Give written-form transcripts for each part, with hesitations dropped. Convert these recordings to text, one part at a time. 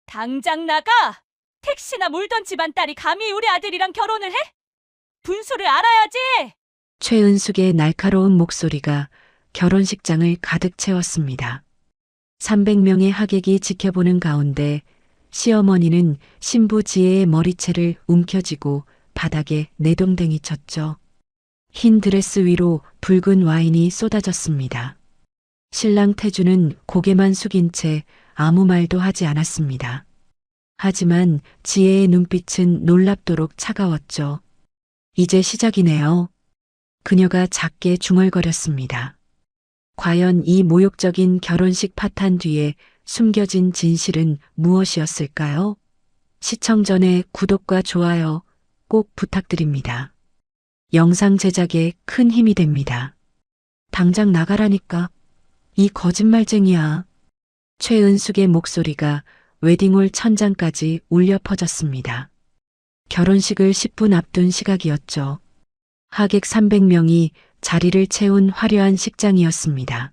당장 나가! 택시나 몰던 집안 딸이 감히 우리 아들이랑 결혼을 해? 분수를 알아야지! 최은숙의 날카로운 목소리가 결혼식장을 가득 채웠습니다. 300명의 하객이 지켜보는 가운데 시어머니는 신부 지혜의 머리채를 움켜쥐고 바닥에 내동댕이 쳤죠. 흰 드레스 위로 붉은 와인이 쏟아졌습니다. 신랑 태주는 고개만 숙인 채 아무 말도 하지 않았습니다. 하지만 지혜의 눈빛은 놀랍도록 차가웠죠. 이제 시작이네요. 그녀가 작게 중얼거렸습니다. 과연 이 모욕적인 결혼식 파탄 뒤에 숨겨진 진실은 무엇이었을까요? 시청 전에 구독과 좋아요 꼭 부탁드립니다. 영상 제작에 큰 힘이 됩니다. 당장 나가라니까. 이 거짓말쟁이야. 최은숙의 목소리가 웨딩홀 천장까지 울려 퍼졌습니다. 결혼식을 10분 앞둔 시각이었죠. 하객 300명이 자리를 채운 화려한 식장이었습니다.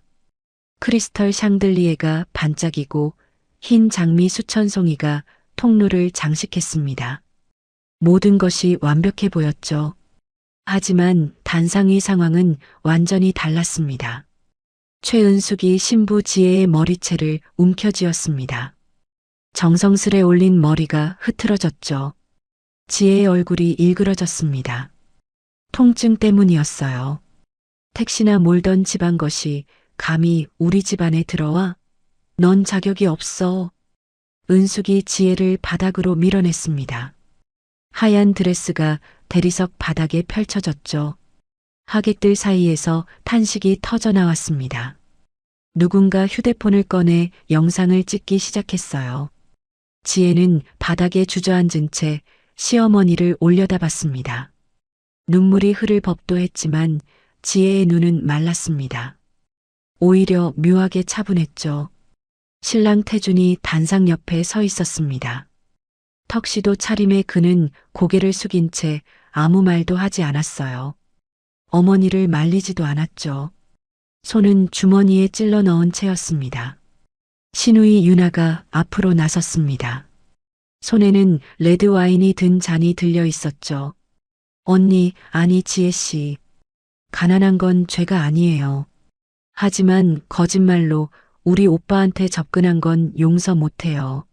크리스털 샹들리에가 반짝이고 흰 장미 수천 송이가 통로를 장식했습니다. 모든 것이 완벽해 보였죠. 하지만 단상의 상황은 완전히 달랐습니다. 최은숙이 신부 지혜의 머리채를 움켜쥐었습니다. 정성스레 올린 머리가 흐트러졌죠. 지혜의 얼굴이 일그러졌습니다. 통증 때문이었어요. 택시나 몰던 집안 것이 감히 우리 집안에 들어와? 넌 자격이 없어. 은숙이 지혜를 바닥으로 밀어냈습니다. 하얀 드레스가 대리석 바닥에 펼쳐졌죠. 하객들 사이에서 탄식이 터져나왔습니다. 누군가 휴대폰을 꺼내 영상을 찍기 시작했어요. 지혜는 바닥에 주저앉은 채 시어머니를 올려다봤습니다. 눈물이 흐를 법도 했지만 지혜의 눈은 말랐습니다. 오히려 묘하게 차분했죠. 신랑 태준이 단상 옆에 서 있었습니다. 턱시도 차림의 그는 고개를 숙인 채 아무 말도 하지 않았어요. 어머니를 말리지도 않았죠. 손은 주머니에 찔러 넣은 채였습니다. 시누이 유나가 앞으로 나섰습니다. 손에는 레드 와인이 든 잔이 들려 있었죠. 언니, 아니 지혜 씨. 가난한 건 죄가 아니에요. 하지만 거짓말로 우리 오빠한테 접근한 건 용서 못해요.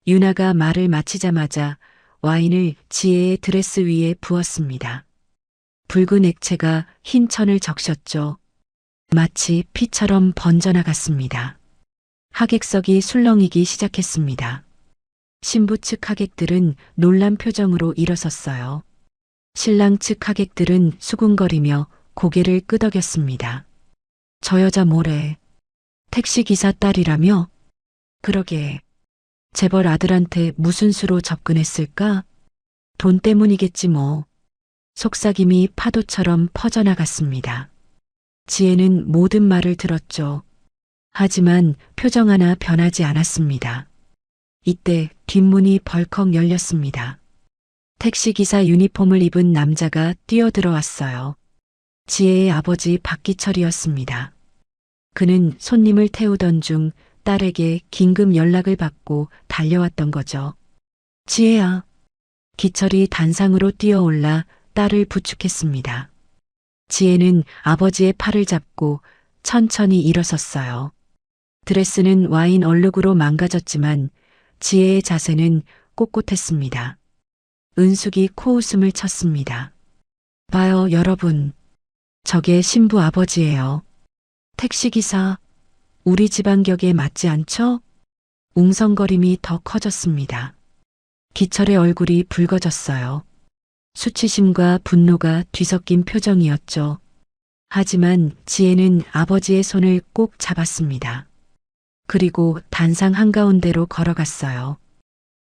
유나가 말을 마치자마자 와인을 지혜의 드레스 위에 부었습니다. 붉은 액체가 흰 천을 적셨죠. 마치 피처럼 번져나갔습니다. 하객석이 술렁이기 시작했습니다. 신부 측 하객들은 놀란 표정으로 일어섰어요. 신랑 측 하객들은 수군거리며 고개를 끄덕였습니다. 저 여자 뭐래? 택시기사 딸이라며? 그러게. 재벌 아들한테 무슨 수로 접근했을까? 돈 때문이겠지 뭐. 속삭임이 파도처럼 퍼져나갔습니다. 지혜는 모든 말을 들었죠. 하지만 표정 하나 변하지 않았습니다. 이때 뒷문이 벌컥 열렸습니다. 택시기사 유니폼을 입은 남자가 뛰어들어왔어요. 지혜의 아버지 박기철이었습니다. 그는 손님을 태우던 중 딸에게 긴급 연락을 받고 달려왔던 거죠. 지혜야. 기철이 단상으로 뛰어올라 딸을 부축했습니다. 지혜는 아버지의 팔을 잡고 천천히 일어섰어요. 드레스는 와인 얼룩으로 망가졌지만 지혜의 자세는 꼿꼿했습니다. 은숙이 코웃음을 쳤습니다. 봐요, 여러분. 저게 신부 아버지예요. 택시기사, 우리 집안 격에 맞지 않죠? 웅성거림이 더 커졌습니다. 기철의 얼굴이 붉어졌어요. 수치심과 분노가 뒤섞인 표정이었죠. 하지만 지혜는 아버지의 손을 꼭 잡았습니다. 그리고 단상 한가운데로 걸어갔어요.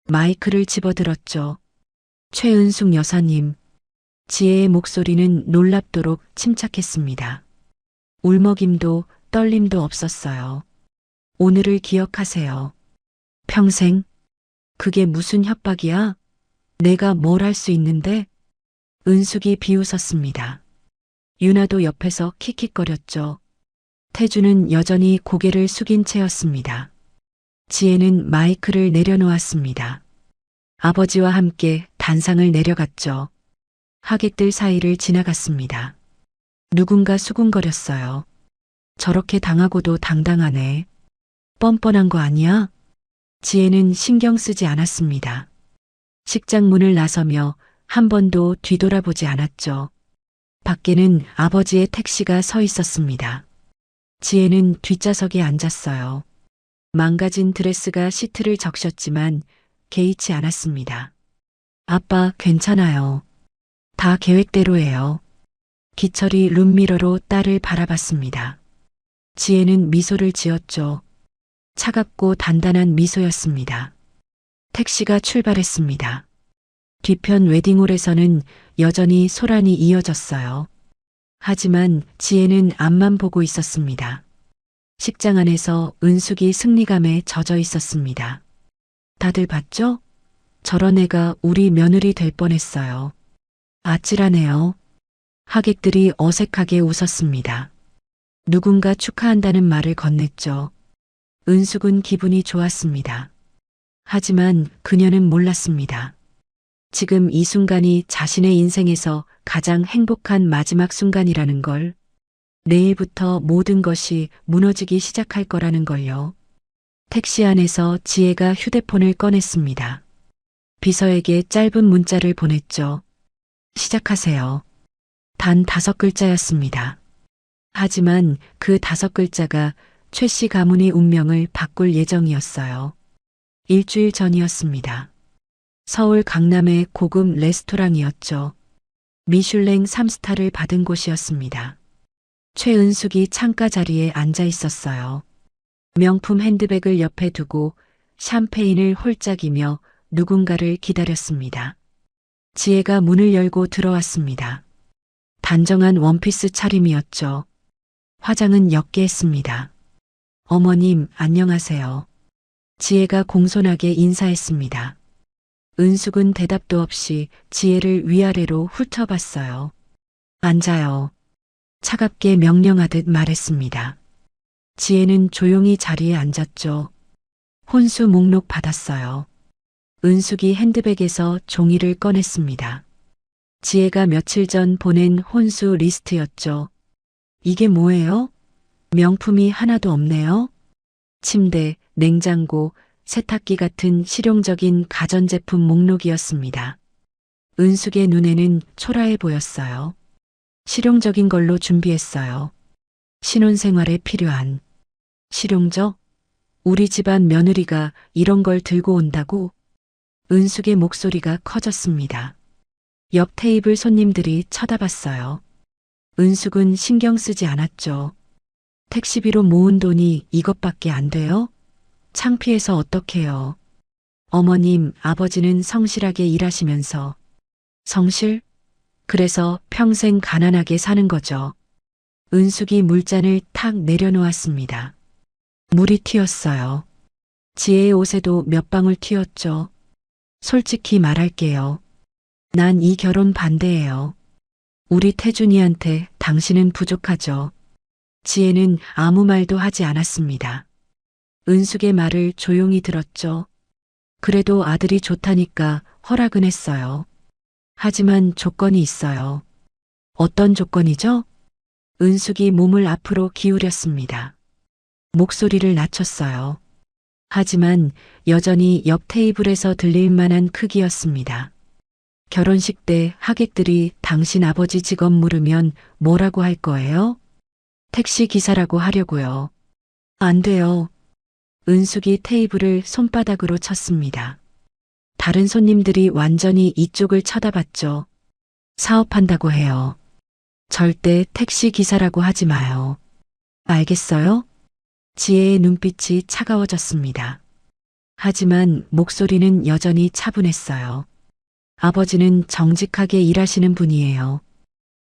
마이크를 집어들었죠. 최은숙 여사님. 지혜의 목소리는 놀랍도록 침착했습니다. 울먹임도 떨림도 없었어요. 오늘을 기억하세요. 평생? 그게 무슨 협박이야? 내가 뭘 할 수 있는데? 은숙이 비웃었습니다. 유나도 옆에서 킥킥거렸죠. 태주는 여전히 고개를 숙인 채였습니다. 지혜는 마이크를 내려놓았습니다. 아버지와 함께 단상을 내려갔죠. 하객들 사이를 지나갔습니다. 누군가 수군거렸어요. 저렇게 당하고도 당당하네. 뻔뻔한 거 아니야? 지혜는 신경 쓰지 않았습니다. 식장 문을 나서며 한 번도 뒤돌아보지 않았죠. 밖에는 아버지의 택시가 서 있었습니다. 지혜는 뒷좌석에 앉았어요. 망가진 드레스가 시트를 적셨지만 개의치 않았습니다. 아빠, 괜찮아요. 다 계획대로예요. 기철이 룸미러로 딸을 바라봤습니다. 지혜는 미소를 지었죠. 차갑고 단단한 미소였습니다. 택시가 출발했습니다. 뒤편 웨딩홀에서는 여전히 소란이 이어졌어요. 하지만 지혜는 앞만 보고 있었습니다. 식장 안에서 은숙이 승리감에 젖어 있었습니다. 다들 봤죠? 저런 애가 우리 며느리 될 뻔했어요. 아찔하네요. 하객들이 어색하게 웃었습니다. 누군가 축하한다는 말을 건넸죠. 은숙은 기분이 좋았습니다. 하지만 그녀는 몰랐습니다. 지금 이 순간이 자신의 인생에서 가장 행복한 마지막 순간이라는 걸, 내일부터 모든 것이 무너지기 시작할 거라는 걸요. 택시 안에서 지혜가 휴대폰을 꺼냈습니다. 비서에게 짧은 문자를 보냈죠. 시작하세요. 단 5글자였습니다. 하지만 그 5글자가 최 씨 가문의 운명을 바꿀 예정이었어요. 일주일 전이었습니다. 서울 강남의 고급 레스토랑이었죠. 미슐랭 3스타를 받은 곳이었습니다. 최은숙이 창가 자리에 앉아 있었어요. 명품 핸드백을 옆에 두고 샴페인을 홀짝이며 누군가를 기다렸습니다. 지혜가 문을 열고 들어왔습니다. 단정한 원피스 차림이었죠. 화장은 옅게 했습니다. 어머님, 안녕하세요. 지혜가 공손하게 인사했습니다. 은숙은 대답도 없이 지혜를 위아래로 훑어봤어요. 앉아요. 차갑게 명령하듯 말했습니다. 지혜는 조용히 자리에 앉았죠. 혼수 목록 받았어요. 은숙이 핸드백에서 종이를 꺼냈습니다. 지혜가 며칠 전 보낸 혼수 리스트였죠. 이게 뭐예요? 명품이 하나도 없네요. 침대, 냉장고, 세탁기 같은 실용적인 가전제품 목록이었습니다. 은숙의 눈에는 초라해 보였어요. 실용적인 걸로 준비했어요. 신혼생활에 필요한. 실용적? 우리 집안 며느리가 이런 걸 들고 온다고? 은숙의 목소리가 커졌습니다. 옆 테이블 손님들이 쳐다봤어요. 은숙은 신경 쓰지 않았죠. 택시비로 모은 돈이 이것밖에 안 돼요? 창피해서 어떡해요. 어머님, 아버지는 성실하게 일하시면서. 성실? 그래서 평생 가난하게 사는 거죠. 은숙이 물잔을 탁 내려놓았습니다. 물이 튀었어요. 지혜의 옷에도 몇 방울 튀었죠. 솔직히 말할게요. 난 이 결혼 반대예요. 우리 태준이한테 당신은 부족하죠. 지혜는 아무 말도 하지 않았습니다. 은숙의 말을 조용히 들었죠. 그래도 아들이 좋다니까 허락은 했어요. 하지만 조건이 있어요. 어떤 조건이죠? 은숙이 몸을 앞으로 기울였습니다. 목소리를 낮췄어요. 하지만 여전히 옆 테이블에서 들릴 만한 크기였습니다. 결혼식 때 하객들이 당신 아버지 직업 물으면 뭐라고 할 거예요? 택시 기사라고 하려고요. 안 돼요. 은숙이 테이블을 손바닥으로 쳤습니다. 다른 손님들이 완전히 이쪽을 쳐다봤죠. 사업한다고 해요. 절대 택시 기사라고 하지 마요. 알겠어요? 지혜의 눈빛이 차가워졌습니다. 하지만 목소리는 여전히 차분했어요. 아버지는 정직하게 일하시는 분이에요.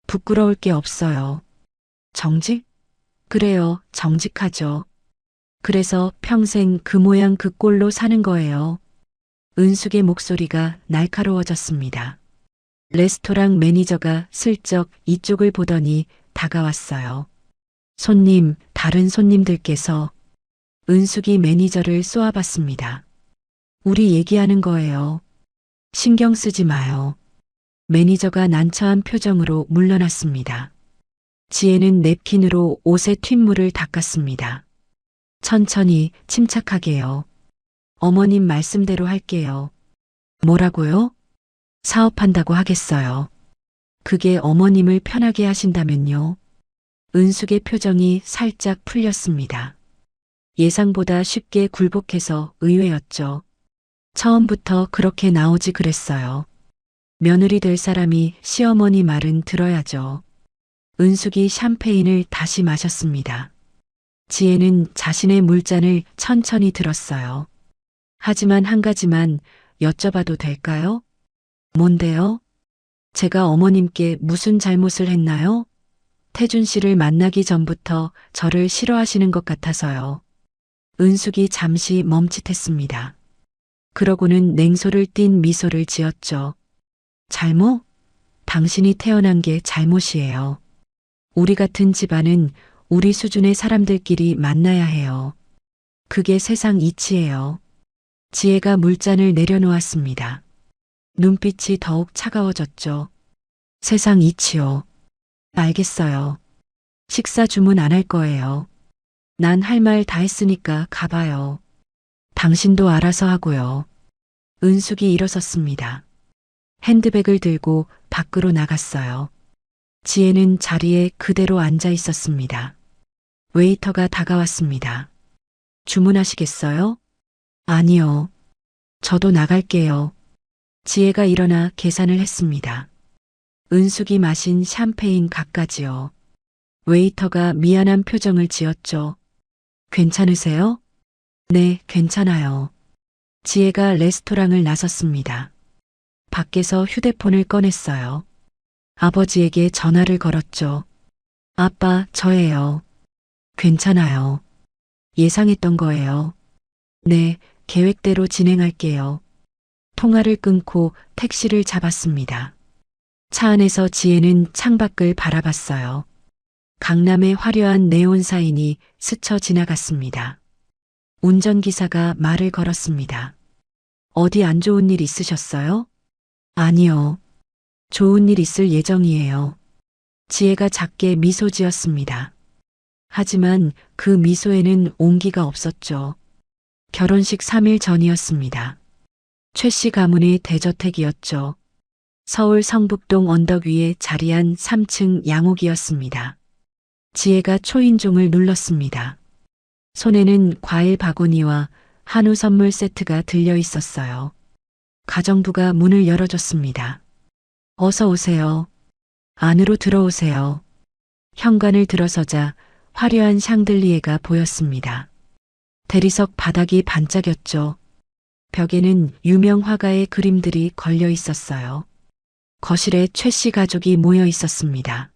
부끄러울 게 없어요. 정직? 그래요, 정직하죠. 그래서 평생 그 모양 그 꼴로 사는 거예요. 은숙의 목소리가 날카로워졌습니다. 레스토랑 매니저가 슬쩍 이쪽을 보더니 다가왔어요. 손님, 다른 손님들께서. 은숙이 매니저를 쏘아봤습니다. 우리 얘기하는 거예요. 신경 쓰지 마요. 매니저가 난처한 표정으로 물러났습니다. 지혜는 냅킨으로 옷에 휜물을 닦았습니다. 천천히 침착하게요. 어머님 말씀대로 할게요. 뭐라고요? 사업한다고 하겠어요. 그게 어머님을 편하게 하신다면요. 은숙의 표정이 살짝 풀렸습니다. 예상보다 쉽게 굴복해서 의외였죠. 처음부터 그렇게 나오지 그랬어요. 며느리 될 사람이 시어머니 말은 들어야죠. 은숙이 샴페인을 다시 마셨습니다. 지혜는 자신의 물잔을 천천히 들었어요. 하지만 한 가지만 여쭤봐도 될까요? 뭔데요? 제가 어머님께 무슨 잘못을 했나요? 태준 씨를 만나기 전부터 저를 싫어하시는 것 같아서요. 은숙이 잠시 멈칫했습니다. 그러고는 냉소를 띤 미소를 지었죠. 잘못? 당신이 태어난 게 잘못이에요. 우리 같은 집안은 우리 수준의 사람들끼리 만나야 해요. 그게 세상 이치예요. 지혜가 물잔을 내려놓았습니다. 눈빛이 더욱 차가워졌죠. 세상 이치요. 알겠어요. 식사 주문 안 할 거예요. 난 할 말 다 했으니까 가봐요. 당신도 알아서 하고요. 은숙이 일어섰습니다. 핸드백을 들고 밖으로 나갔어요. 지혜는 자리에 그대로 앉아 있었습니다. 웨이터가 다가왔습니다. 주문하시겠어요? 아니요. 저도 나갈게요. 지혜가 일어나 계산을 했습니다. 은숙이 마신 샴페인 갖가지요. 웨이터가 미안한 표정을 지었죠. 괜찮으세요? 네, 괜찮아요. 지혜가 레스토랑을 나섰습니다. 밖에서 휴대폰을 꺼냈어요. 아버지에게 전화를 걸었죠. 아빠, 저예요. 괜찮아요. 예상했던 거예요. 네, 계획대로 진행할게요. 통화를 끊고 택시를 잡았습니다. 차 안에서 지혜는 창밖을 바라봤어요. 강남의 화려한 네온 사인이 스쳐 지나갔습니다. 운전기사가 말을 걸었습니다. 어디 안 좋은 일 있으셨어요? 아니요. 좋은 일 있을 예정이에요. 지혜가 작게 미소 지었습니다. 하지만 그 미소에는 온기가 없었죠. 결혼식 3일 전이었습니다. 최 씨 가문의 대저택이었죠. 서울 성북동 언덕 위에 자리한 3층 양옥이었습니다. 지혜가 초인종을 눌렀습니다. 손에는 과일 바구니와 한우 선물 세트가 들려 있었어요. 가정부가 문을 열어줬습니다. 어서 오세요. 안으로 들어오세요. 현관을 들어서자 화려한 샹들리에가 보였습니다. 대리석 바닥이 반짝였죠. 벽에는 유명 화가의 그림들이 걸려 있었어요. 거실에 최 씨 가족이 모여 있었습니다.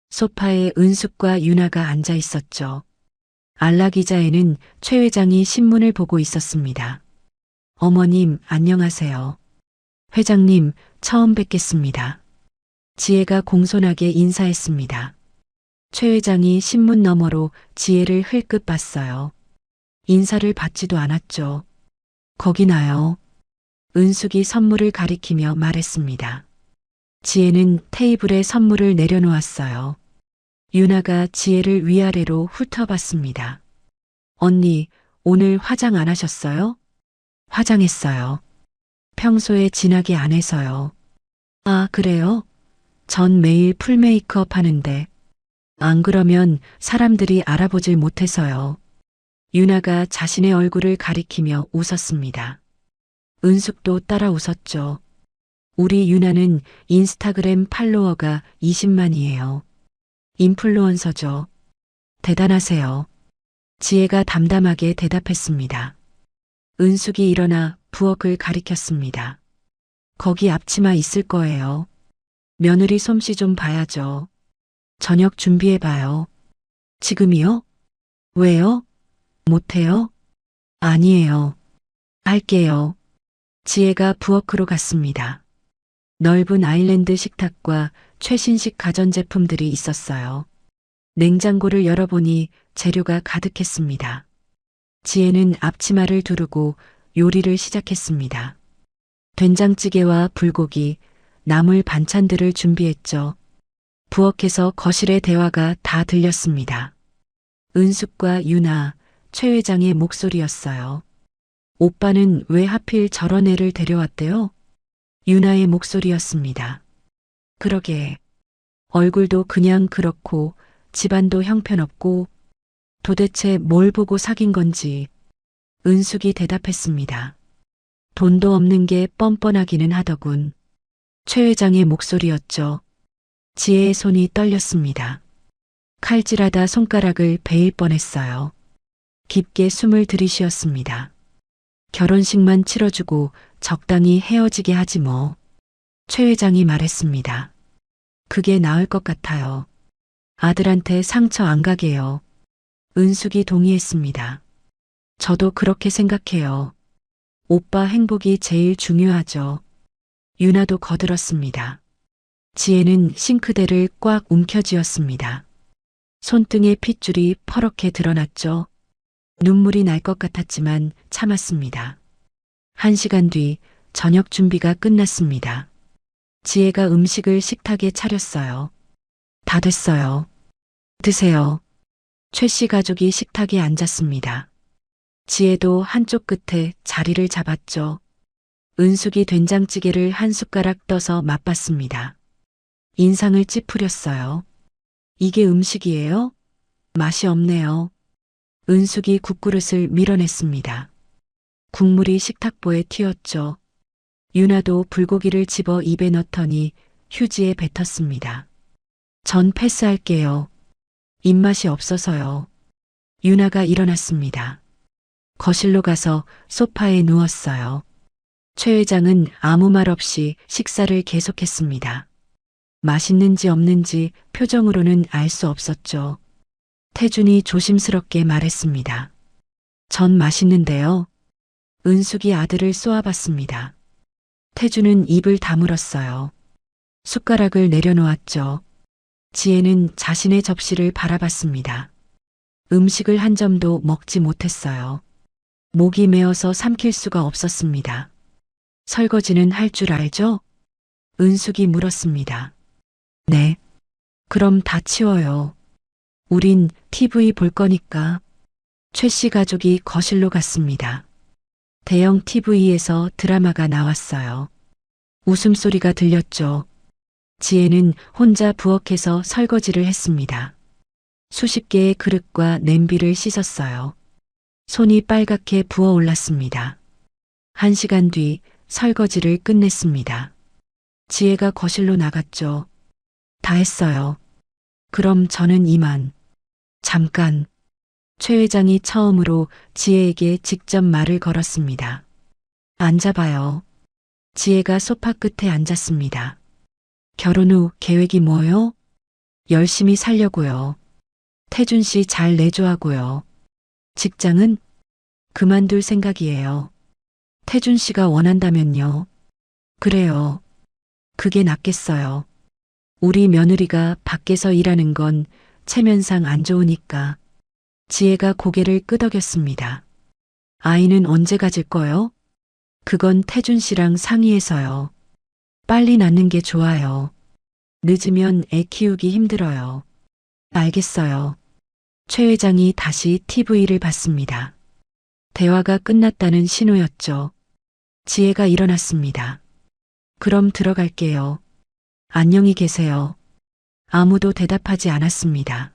소파에 은숙과 윤아가 앉아 있었죠. 안락의자에는 최 회장이 신문을 보고 있었습니다. 어머님, 안녕하세요. 회장님, 처음 뵙겠습니다. 지혜가 공손하게 인사했습니다. 최 회장이 신문 너머로 지혜를 흘끗 봤어요. 인사를 받지도 않았죠. 거기 나요. 은숙이 선물을 가리키며 말했습니다. 지혜는 테이블에 선물을 내려놓았어요. 윤아가 지혜를 위아래로 훑어봤습니다. 언니, 오늘 화장 안 하셨어요? 화장했어요. 평소에 진하게 안 해서요. 아, 그래요? 전 매일 풀 메이크업 하는데. 안 그러면 사람들이 알아보질 못해서요. 윤아가 자신의 얼굴을 가리키며 웃었습니다. 은숙도 따라 웃었죠. 우리 윤아는 인스타그램 팔로워가 20만이에요. 인플루언서죠. 대단하세요. 지혜가 담담하게 대답했습니다. 은숙이 일어나 부엌을 가리켰습니다. 거기 앞치마 있을 거예요. 며느리 솜씨 좀 봐야죠. 저녁 준비해봐요. 지금이요? 왜요? 못해요? 아니에요. 할게요. 지혜가 부엌으로 갔습니다. 넓은 아일랜드 식탁과 최신식 가전제품들이 있었어요. 냉장고를 열어보니 재료가 가득했습니다. 지혜는 앞치마를 두르고 요리를 시작했습니다. 된장찌개와 불고기, 나물 반찬들을 준비했죠. 부엌에서 거실의 대화가 다 들렸습니다. 은숙과 유나, 최 회장의 목소리였어요. 오빠는 왜 하필 저런 애를 데려왔대요? 유나의 목소리였습니다. 그러게. 얼굴도 그냥 그렇고 집안도 형편없고 도대체 뭘 보고 사귄 건지 은숙이 대답했습니다. 돈도 없는 게 뻔뻔하기는 하더군. 최 회장의 목소리였죠. 지혜의 손이 떨렸습니다. 칼질하다 손가락을 베일 뻔했어요. 깊게 숨을 들이쉬었습니다. 결혼식만 치러주고 적당히 헤어지게 하지 뭐. 최 회장이 말했습니다. 그게 나을 것 같아요. 아들한테 상처 안 가게요. 은숙이 동의했습니다. 저도 그렇게 생각해요. 오빠 행복이 제일 중요하죠. 유나도 거들었습니다. 지혜는 싱크대를 꽉 움켜쥐었습니다. 손등에 핏줄이 퍼렇게 드러났죠. 눈물이 날 것 같았지만 참았습니다. 1시간 뒤 저녁 준비가 끝났습니다. 지혜가 음식을 식탁에 차렸어요. 다 됐어요. 드세요. 최 씨 가족이 식탁에 앉았습니다. 지혜도 한쪽 끝에 자리를 잡았죠. 은숙이 된장찌개를 한 숟가락 떠서 맛봤습니다. 인상을 찌푸렸어요. 이게 음식이에요? 맛이 없네요. 은숙이 국그릇을 밀어냈습니다. 국물이 식탁보에 튀었죠. 유나도 불고기를 집어 입에 넣더니 휴지에 뱉었습니다. 전 패스할게요. 입맛이 없어서요. 유나가 일어났습니다. 거실로 가서 소파에 누웠어요. 최 회장은 아무 말 없이 식사를 계속했습니다. 맛있는지 없는지 표정으로는 알 수 없었죠. 태준이 조심스럽게 말했습니다. 전 맛있는데요. 은숙이 아들을 쏘아봤습니다. 태준은 입을 다물었어요. 숟가락을 내려놓았죠. 지혜는 자신의 접시를 바라봤습니다. 음식을 한 점도 먹지 못했어요. 목이 메어서 삼킬 수가 없었습니다. 설거지는 할 줄 알죠? 은숙이 물었습니다. 네. 그럼 다 치워요. 우린 TV 볼 거니까. 최 씨 가족이 거실로 갔습니다. 대형 TV에서 드라마가 나왔어요. 웃음소리가 들렸죠. 지혜는 혼자 부엌에서 설거지를 했습니다. 수십 개의 그릇과 냄비를 씻었어요. 손이 빨갛게 부어올랐습니다. 1시간 뒤 설거지를 끝냈습니다. 지혜가 거실로 나갔죠. 다 했어요. 그럼 저는 이만. 잠깐. 최 회장이 처음으로 지혜에게 직접 말을 걸었습니다. 앉아봐요. 지혜가 소파 끝에 앉았습니다. 결혼 후 계획이 뭐요? 열심히 살려고요. 태준 씨 잘 내조하고요. 직장은? 그만둘 생각이에요. 태준 씨가 원한다면요. 그래요. 그게 낫겠어요. 우리 며느리가 밖에서 일하는 건 체면상 안 좋으니까. 지혜가 고개를 끄덕였습니다. 아이는 언제 가질 거요? 그건 태준 씨랑 상의해서요. 빨리 낳는 게 좋아요. 늦으면 애 키우기 힘들어요. 알겠어요. 최 회장이 다시 TV를 봤습니다. 대화가 끝났다는 신호였죠. 지혜가 일어났습니다. 그럼 들어갈게요. 안녕히 계세요. 아무도 대답하지 않았습니다.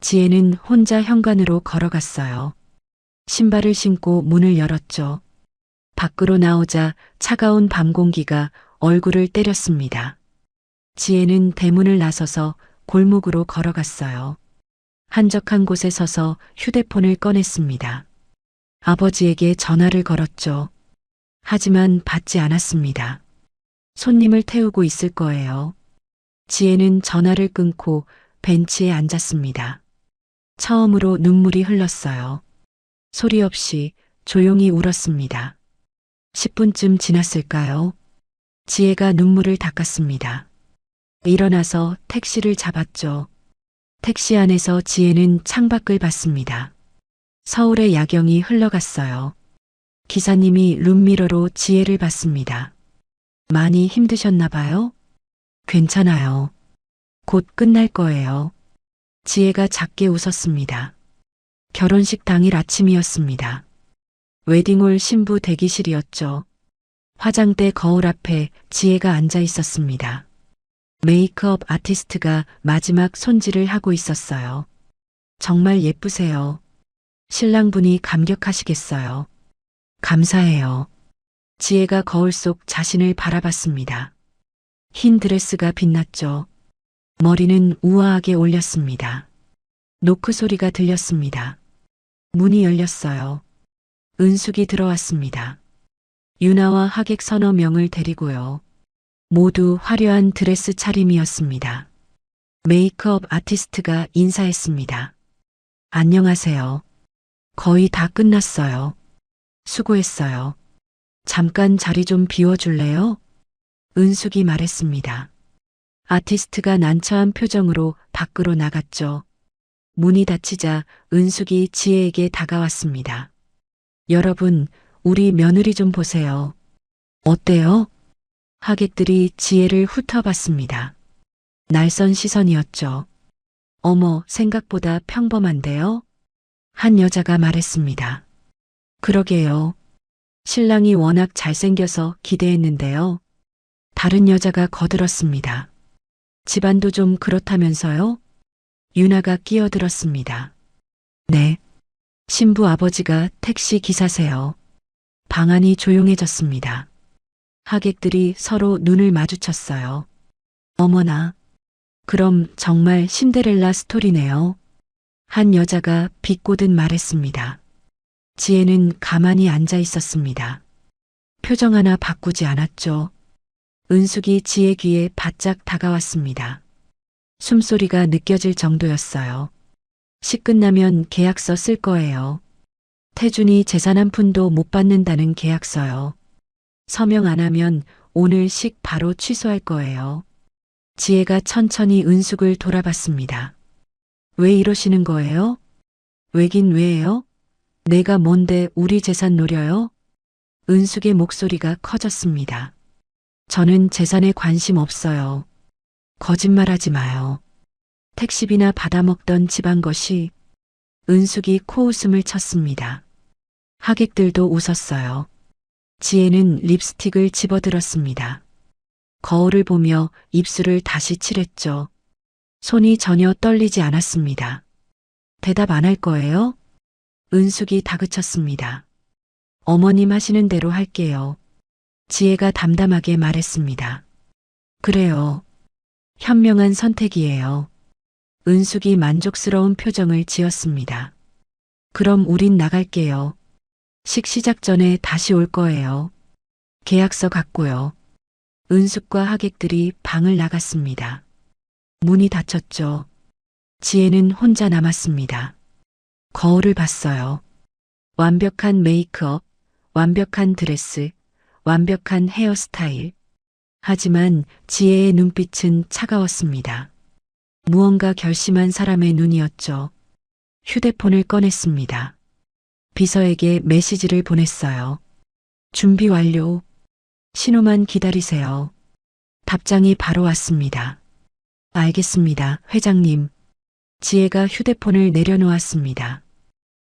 지혜는 혼자 현관으로 걸어갔어요. 신발을 신고 문을 열었죠. 밖으로 나오자 차가운 밤 공기가 얼굴을 때렸습니다. 지혜는 대문을 나서서 골목으로 걸어갔어요. 한적한 곳에 서서 휴대폰을 꺼냈습니다. 아버지에게 전화를 걸었죠. 하지만 받지 않았습니다. 손님을 태우고 있을 거예요. 지혜는 전화를 끊고 벤치에 앉았습니다. 처음으로 눈물이 흘렀어요. 소리 없이 조용히 울었습니다. 10분쯤 지났을까요? 지혜가 눈물을 닦았습니다. 일어나서 택시를 잡았죠. 택시 안에서 지혜는 창밖을 봤습니다. 서울의 야경이 흘러갔어요. 기사님이 룸미러로 지혜를 봤습니다. 많이 힘드셨나 봐요? 괜찮아요. 곧 끝날 거예요. 지혜가 작게 웃었습니다. 결혼식 당일 아침이었습니다. 웨딩홀 신부 대기실이었죠. 화장대 거울 앞에 지혜가 앉아 있었습니다. 메이크업 아티스트가 마지막 손질을 하고 있었어요. 정말 예쁘세요. 신랑분이 감격하시겠어요. 감사해요. 지혜가 거울 속 자신을 바라봤습니다. 흰 드레스가 빛났죠. 머리는 우아하게 올렸습니다. 노크 소리가 들렸습니다. 문이 열렸어요. 은숙이 들어왔습니다. 유나와 하객 서너 명을 데리고요. 모두 화려한 드레스 차림이었습니다. 메이크업 아티스트가 인사했습니다. 안녕하세요. 거의 다 끝났어요. 수고했어요. 잠깐 자리 좀 비워줄래요? 은숙이 말했습니다. 아티스트가 난처한 표정으로 밖으로 나갔죠. 문이 닫히자 은숙이 지혜에게 다가왔습니다. 여러분, 우리 며느리 좀 보세요. 어때요? 하객들이 지혜를 훑어봤습니다. 날선 시선이었죠. 어머, 생각보다 평범한데요? 한 여자가 말했습니다. 그러게요. 신랑이 워낙 잘생겨서 기대했는데요. 다른 여자가 거들었습니다. 집안도 좀 그렇다면서요? 유나가 끼어들었습니다. 네. 신부 아버지가 택시 기사세요. 방 안이 조용해졌습니다. 하객들이 서로 눈을 마주쳤어요. 어머나. 그럼 정말 신데렐라 스토리네요. 한 여자가 비꼬듯 말했습니다. 지혜는 가만히 앉아 있었습니다. 표정 하나 바꾸지 않았죠. 은숙이 지혜 귀에 바짝 다가왔습니다. 숨소리가 느껴질 정도였어요. 식 끝나면 계약서 쓸 거예요. 태준이 재산 한 푼도 못 받는다는 계약서요. 서명 안 하면 오늘 식 바로 취소할 거예요. 지혜가 천천히 은숙을 돌아봤습니다. 왜 이러시는 거예요? 왜긴 왜예요? 내가 뭔데 우리 재산 노려요? 은숙의 목소리가 커졌습니다. 저는 재산에 관심 없어요. 거짓말하지 마요. 택시비나 받아먹던 집안 것이. 은숙이 코웃음을 쳤습니다. 하객들도 웃었어요. 지혜는 립스틱을 집어들었습니다. 거울을 보며 입술을 다시 칠했죠. 손이 전혀 떨리지 않았습니다. 대답 안 할 거예요? 은숙이 다그쳤습니다. 어머님 하시는 대로 할게요. 지혜가 담담하게 말했습니다. 그래요. 현명한 선택이에요. 은숙이 만족스러운 표정을 지었습니다. 그럼 우린 나갈게요. 식 시작 전에 다시 올 거예요. 계약서 갖고요. 은숙과 하객들이 방을 나갔습니다. 문이 닫혔죠. 지혜는 혼자 남았습니다. 거울을 봤어요. 완벽한 메이크업, 완벽한 드레스, 완벽한 헤어스타일. 하지만 지혜의 눈빛은 차가웠습니다. 무언가 결심한 사람의 눈이었죠. 휴대폰을 꺼냈습니다. 비서에게 메시지를 보냈어요. 준비 완료. 신호만 기다리세요. 답장이 바로 왔습니다. 알겠습니다, 회장님. 지혜가 휴대폰을 내려놓았습니다.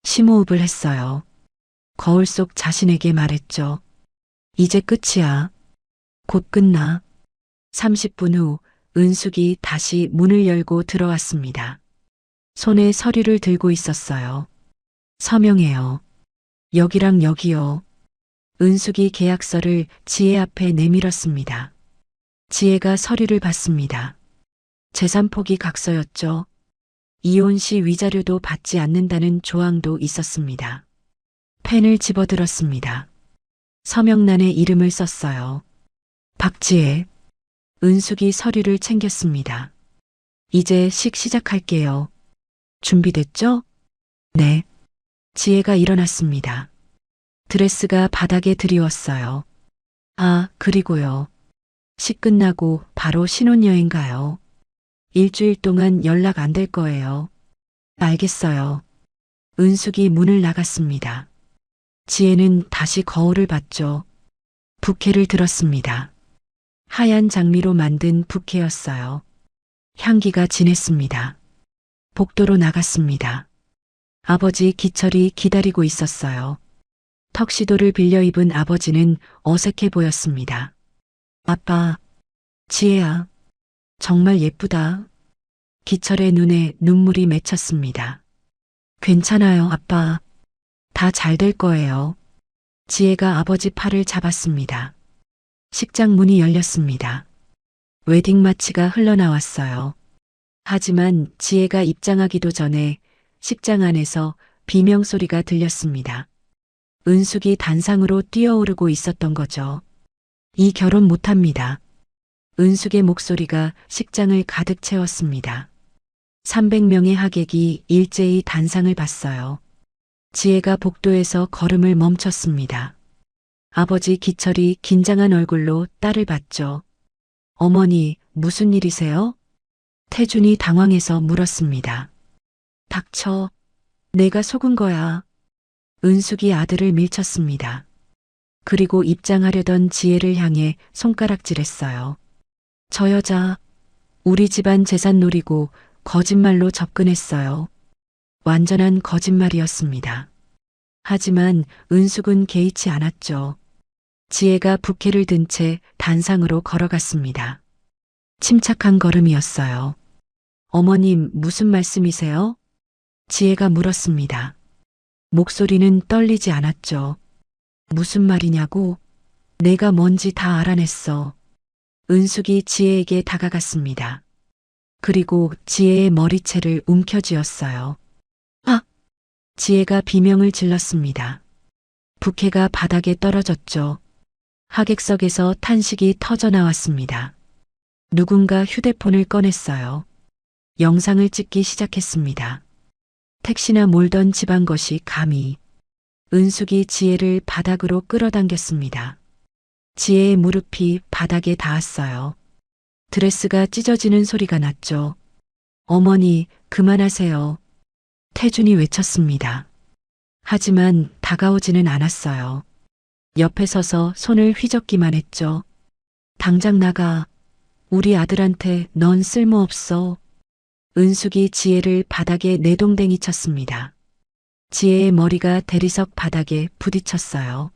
심호흡을 했어요. 거울 속 자신에게 말했죠. 이제 끝이야. 곧 끝나. 30분 후 은숙이 다시 문을 열고 들어왔습니다. 손에 서류를 들고 있었어요. 서명해요. 여기랑 여기요. 은숙이 계약서를 지혜 앞에 내밀었습니다. 지혜가 서류를 봤습니다. 재산 포기 각서였죠. 이혼 시 위자료도 받지 않는다는 조항도 있었습니다. 펜을 집어들었습니다. 서명란에 이름을 썼어요. 박지혜. 은숙이 서류를 챙겼습니다. 이제 식 시작할게요. 준비됐죠? 네. 지혜가 일어났습니다. 드레스가 바닥에 드리웠어요. 아, 그리고요. 식 끝나고 바로 신혼여행 가요. 일주일 동안 연락 안 될 거예요. 알겠어요. 은숙이 문을 나갔습니다. 지혜는 다시 거울을 봤죠. 부케를 들었습니다. 하얀 장미로 만든 부케였어요. 향기가 진했습니다. 복도로 나갔습니다. 아버지 기철이 기다리고 있었어요. 턱시도를 빌려 입은 아버지는 어색해 보였습니다. 아빠, 지혜야, 정말 예쁘다. 기철의 눈에 눈물이 맺혔습니다. 괜찮아요, 아빠. 다 잘 될 거예요. 지혜가 아버지 팔을 잡았습니다. 식장 문이 열렸습니다. 웨딩 마치가 흘러나왔어요. 하지만 지혜가 입장하기도 전에 식장 안에서 비명 소리가 들렸습니다. 은숙이 단상으로 뛰어오르고 있었던 거죠. 이 결혼 못합니다. 은숙의 목소리가 식장을 가득 채웠습니다. 300명의 하객이 일제히 단상을 봤어요. 지혜가 복도에서 걸음을 멈췄습니다. 아버지 기철이 긴장한 얼굴로 딸을 봤죠. 어머니, 무슨 일이세요? 태준이 당황해서 물었습니다. 닥쳐. 내가 속은 거야. 은숙이 아들을 밀쳤습니다. 그리고 입장하려던 지혜를 향해 손가락질했어요. 저 여자, 우리 집안 재산 노리고 거짓말로 접근했어요. 완전한 거짓말이었습니다. 하지만 은숙은 개의치 않았죠. 지혜가 부케를 든 채 단상으로 걸어갔습니다. 침착한 걸음이었어요. 어머님, 무슨 말씀이세요? 지혜가 물었습니다. 목소리는 떨리지 않았죠. 무슨 말이냐고? 내가 뭔지 다 알아냈어. 은숙이 지혜에게 다가갔습니다. 그리고 지혜의 머리채를 움켜쥐었어요. 아! 지혜가 비명을 질렀습니다. 부케가 바닥에 떨어졌죠. 하객석에서 탄식이 터져 나왔습니다. 누군가 휴대폰을 꺼냈어요. 영상을 찍기 시작했습니다. 택시나 몰던 집안 것이 감히. 은숙이 지혜를 바닥으로 끌어당겼습니다. 지혜의 무릎이 바닥에 닿았어요. 드레스가 찢어지는 소리가 났죠. 어머니, 그만하세요. 태준이 외쳤습니다. 하지만 다가오지는 않았어요. 옆에 서서 손을 휘젓기만 했죠. 당장 나가. 우리 아들한테 넌 쓸모없어. 은숙이 지혜를 바닥에 내동댕이 쳤습니다. 지혜의 머리가 대리석 바닥에 부딪혔어요.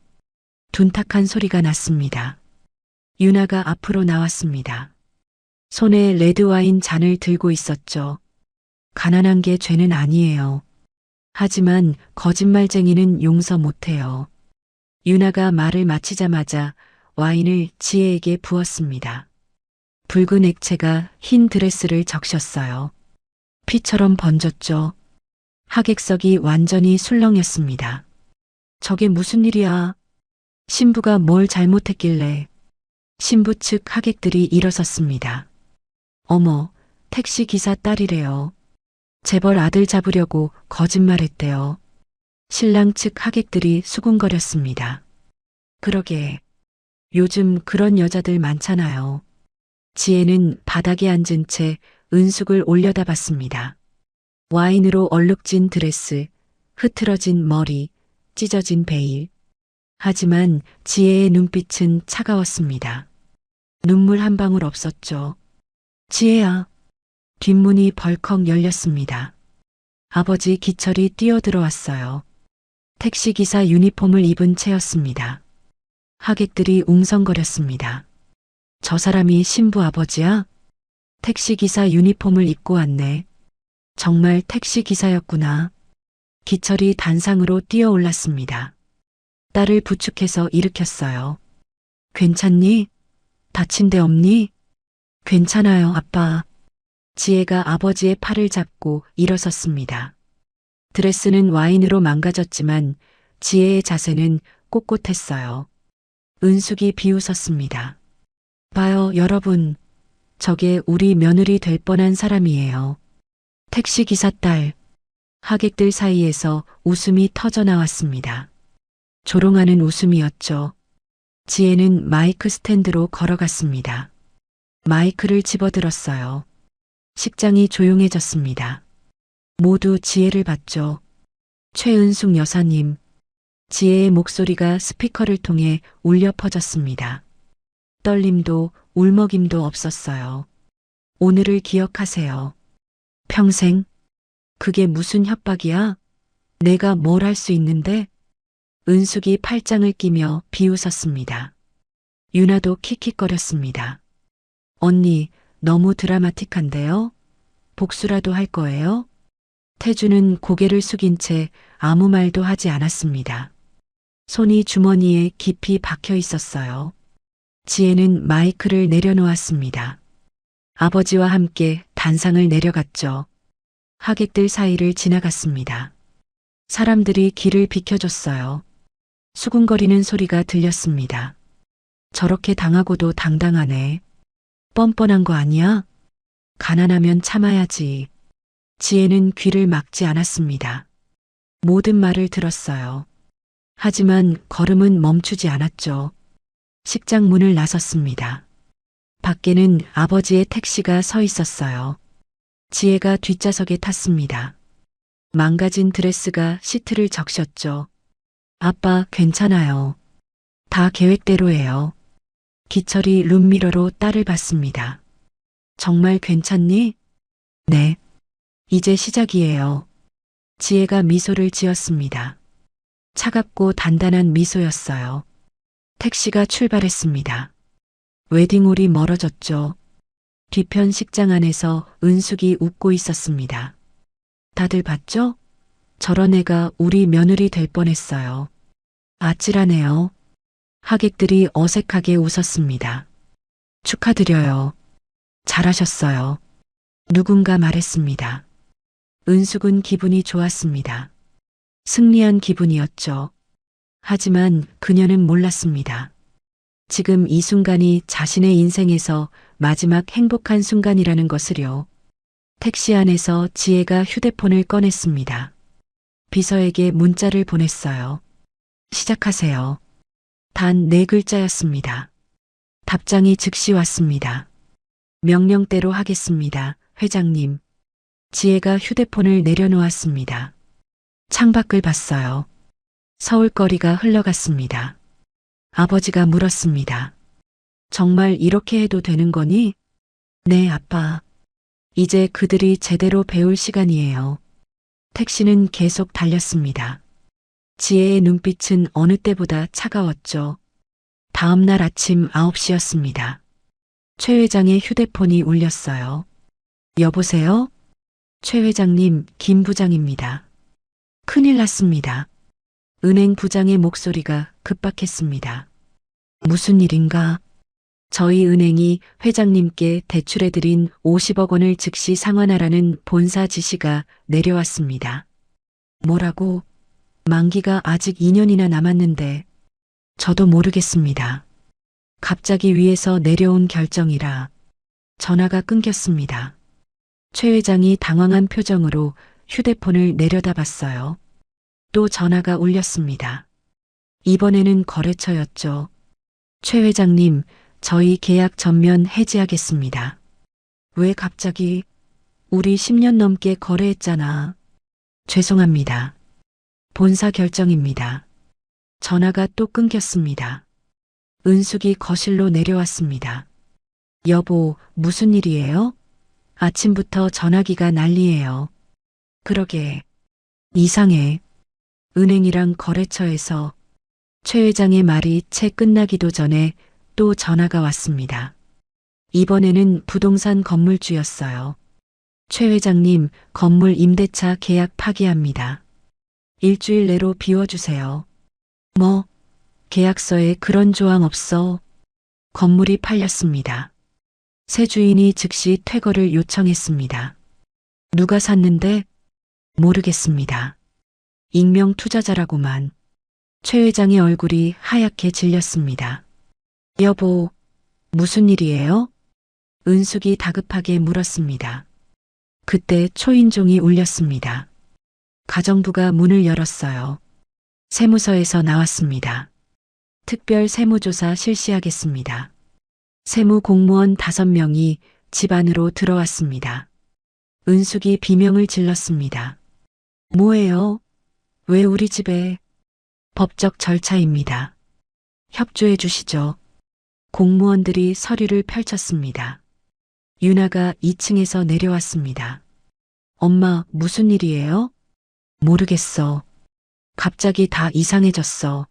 둔탁한 소리가 났습니다. 유나가 앞으로 나왔습니다. 손에 레드와인 잔을 들고 있었죠. 가난한 게 죄는 아니에요. 하지만 거짓말쟁이는 용서 못해요. 유나가 말을 마치자마자 와인을 지혜에게 부었습니다. 붉은 액체가 흰 드레스를 적셨어요. 피처럼 번졌죠. 하객석이 완전히 술렁였습니다. 저게 무슨 일이야? 신부가 뭘 잘못했길래? 신부 측 하객들이 일어섰습니다. 어머, 택시 기사 딸이래요. 재벌 아들 잡으려고 거짓말했대요. 신랑 측 하객들이 수군거렸습니다. 그러게, 요즘 그런 여자들 많잖아요. 지혜는 바닥에 앉은 채 은숙을 올려다봤습니다. 와인으로 얼룩진 드레스, 흐트러진 머리, 찢어진 베일. 하지만 지혜의 눈빛은 차가웠습니다. 눈물 한 방울 없었죠. 지혜야. 뒷문이 벌컥 열렸습니다. 아버지 기철이 뛰어들어왔어요. 택시기사 유니폼을 입은 채였습니다. 하객들이 웅성거렸습니다. 저 사람이 신부 아버지야? 택시기사 유니폼을 입고 왔네. 정말 택시기사였구나. 기철이 단상으로 뛰어올랐습니다. 딸을 부축해서 일으켰어요. 괜찮니? 다친 데 없니? 괜찮아요, 아빠. 지혜가 아버지의 팔을 잡고 일어섰습니다. 드레스는 와인으로 망가졌지만 지혜의 자세는 꼿꼿했어요. 은숙이 비웃었습니다. 봐요, 여러분. 저게 우리 며느리 될 뻔한 사람이에요. 택시기사 딸. 하객들 사이에서 웃음이 터져 나왔습니다. 조롱하는 웃음이었죠. 지혜는 마이크 스탠드로 걸어갔습니다. 마이크를 집어들었어요. 식장이 조용해졌습니다. 모두 지혜를 봤죠. 최은숙 여사님. 지혜의 목소리가 스피커를 통해 울려 퍼졌습니다. 떨림도 울먹임도 없었어요. 오늘을 기억하세요. 평생? 그게 무슨 협박이야? 내가 뭘 할 수 있는데? 은숙이 팔짱을 끼며 비웃었습니다. 유나도 킥킥거렸습니다. 언니, 너무 드라마틱한데요? 복수라도 할 거예요? 태주는 고개를 숙인 채 아무 말도 하지 않았습니다. 손이 주머니에 깊이 박혀 있었어요. 지혜는 마이크를 내려놓았습니다. 아버지와 함께 단상을 내려갔죠. 하객들 사이를 지나갔습니다. 사람들이 길을 비켜줬어요. 수군거리는 소리가 들렸습니다. 저렇게 당하고도 당당하네. 뻔뻔한 거 아니야? 가난하면 참아야지. 지혜는 귀를 막지 않았습니다. 모든 말을 들었어요. 하지만 걸음은 멈추지 않았죠. 식장 문을 나섰습니다. 밖에는 아버지의 택시가 서 있었어요. 지혜가 뒷좌석에 탔습니다. 망가진 드레스가 시트를 적셨죠. 아빠, 괜찮아요. 다 계획대로예요. 기철이 룸미러로 딸을 봤습니다. 정말 괜찮니? 네. 이제 시작이에요. 지혜가 미소를 지었습니다. 차갑고 단단한 미소였어요. 택시가 출발했습니다. 웨딩홀이 멀어졌죠. 뒤편 식장 안에서 은숙이 웃고 있었습니다. 다들 봤죠? 저런 애가 우리 며느리 될 뻔했어요. 아찔하네요. 하객들이 어색하게 웃었습니다. 축하드려요. 잘하셨어요. 누군가 말했습니다. 은숙은 기분이 좋았습니다. 승리한 기분이었죠. 하지만 그녀는 몰랐습니다. 지금 이 순간이 자신의 인생에서 마지막 행복한 순간이라는 것을요. 택시 안에서 지혜가 휴대폰을 꺼냈습니다. 비서에게 문자를 보냈어요. 시작하세요. 단 4글자였습니다. 답장이 즉시 왔습니다. 명령대로 하겠습니다, 회장님. 지혜가 휴대폰을 내려놓았습니다. 창밖을 봤어요. 서울거리가 흘러갔습니다. 아버지가 물었습니다. 정말 이렇게 해도 되는 거니? 네, 아빠. 이제 그들이 제대로 배울 시간이에요. 택시는 계속 달렸습니다. 지혜의 눈빛은 어느 때보다 차가웠죠. 다음 날 아침 9시였습니다. 최 회장의 휴대폰이 울렸어요. 여보세요? 최 회장님, 김 부장입니다. 큰일 났습니다. 은행 부장의 목소리가 급박했습니다. 무슨 일인가? 저희 은행이 회장님께 대출해드린 50억 원을 즉시 상환하라는 본사 지시가 내려왔습니다. 뭐라고? 만기가 아직 2년이나 남았는데 저도 모르겠습니다. 갑자기 위에서 내려온 결정이라 전화가 끊겼습니다. 최 회장이 당황한 표정으로 휴대폰을 내려다봤어요. 또 전화가 울렸습니다. 이번에는 거래처였죠. 최 회장님, 저희 계약 전면 해지하겠습니다. 왜 갑자기? 우리 10년 넘게 거래했잖아. 죄송합니다. 본사 결정입니다. 전화가 또 끊겼습니다. 은숙이 거실로 내려왔습니다. 여보, 무슨 일이에요? 아침부터 전화기가 난리예요. 그러게. 이상해. 은행이랑 거래처에서 최 회장의 말이 채 끝나기도 전에 또 전화가 왔습니다. 이번에는 부동산 건물주였어요. 최 회장님, 건물 임대차 계약 파기합니다. 일주일 내로 비워주세요. 뭐? 계약서에 그런 조항 없어. 건물이 팔렸습니다. 새 주인이 즉시 퇴거를 요청했습니다. 누가 샀는데? 모르겠습니다. 익명 투자자라고만. 최 회장의 얼굴이 하얗게 질렸습니다. 여보, 무슨 일이에요? 은숙이 다급하게 물었습니다. 그때 초인종이 울렸습니다. 가정부가 문을 열었어요. 세무서에서 나왔습니다. 특별 세무조사 실시하겠습니다. 세무 공무원 5명이 집 안으로 들어왔습니다. 은숙이 비명을 질렀습니다. 뭐예요? 왜 우리 집에? 법적 절차입니다. 협조해 주시죠. 공무원들이 서류를 펼쳤습니다. 유나가 2층에서 내려왔습니다. 엄마, 무슨 일이에요? 모르겠어. 갑자기 다 이상해졌어.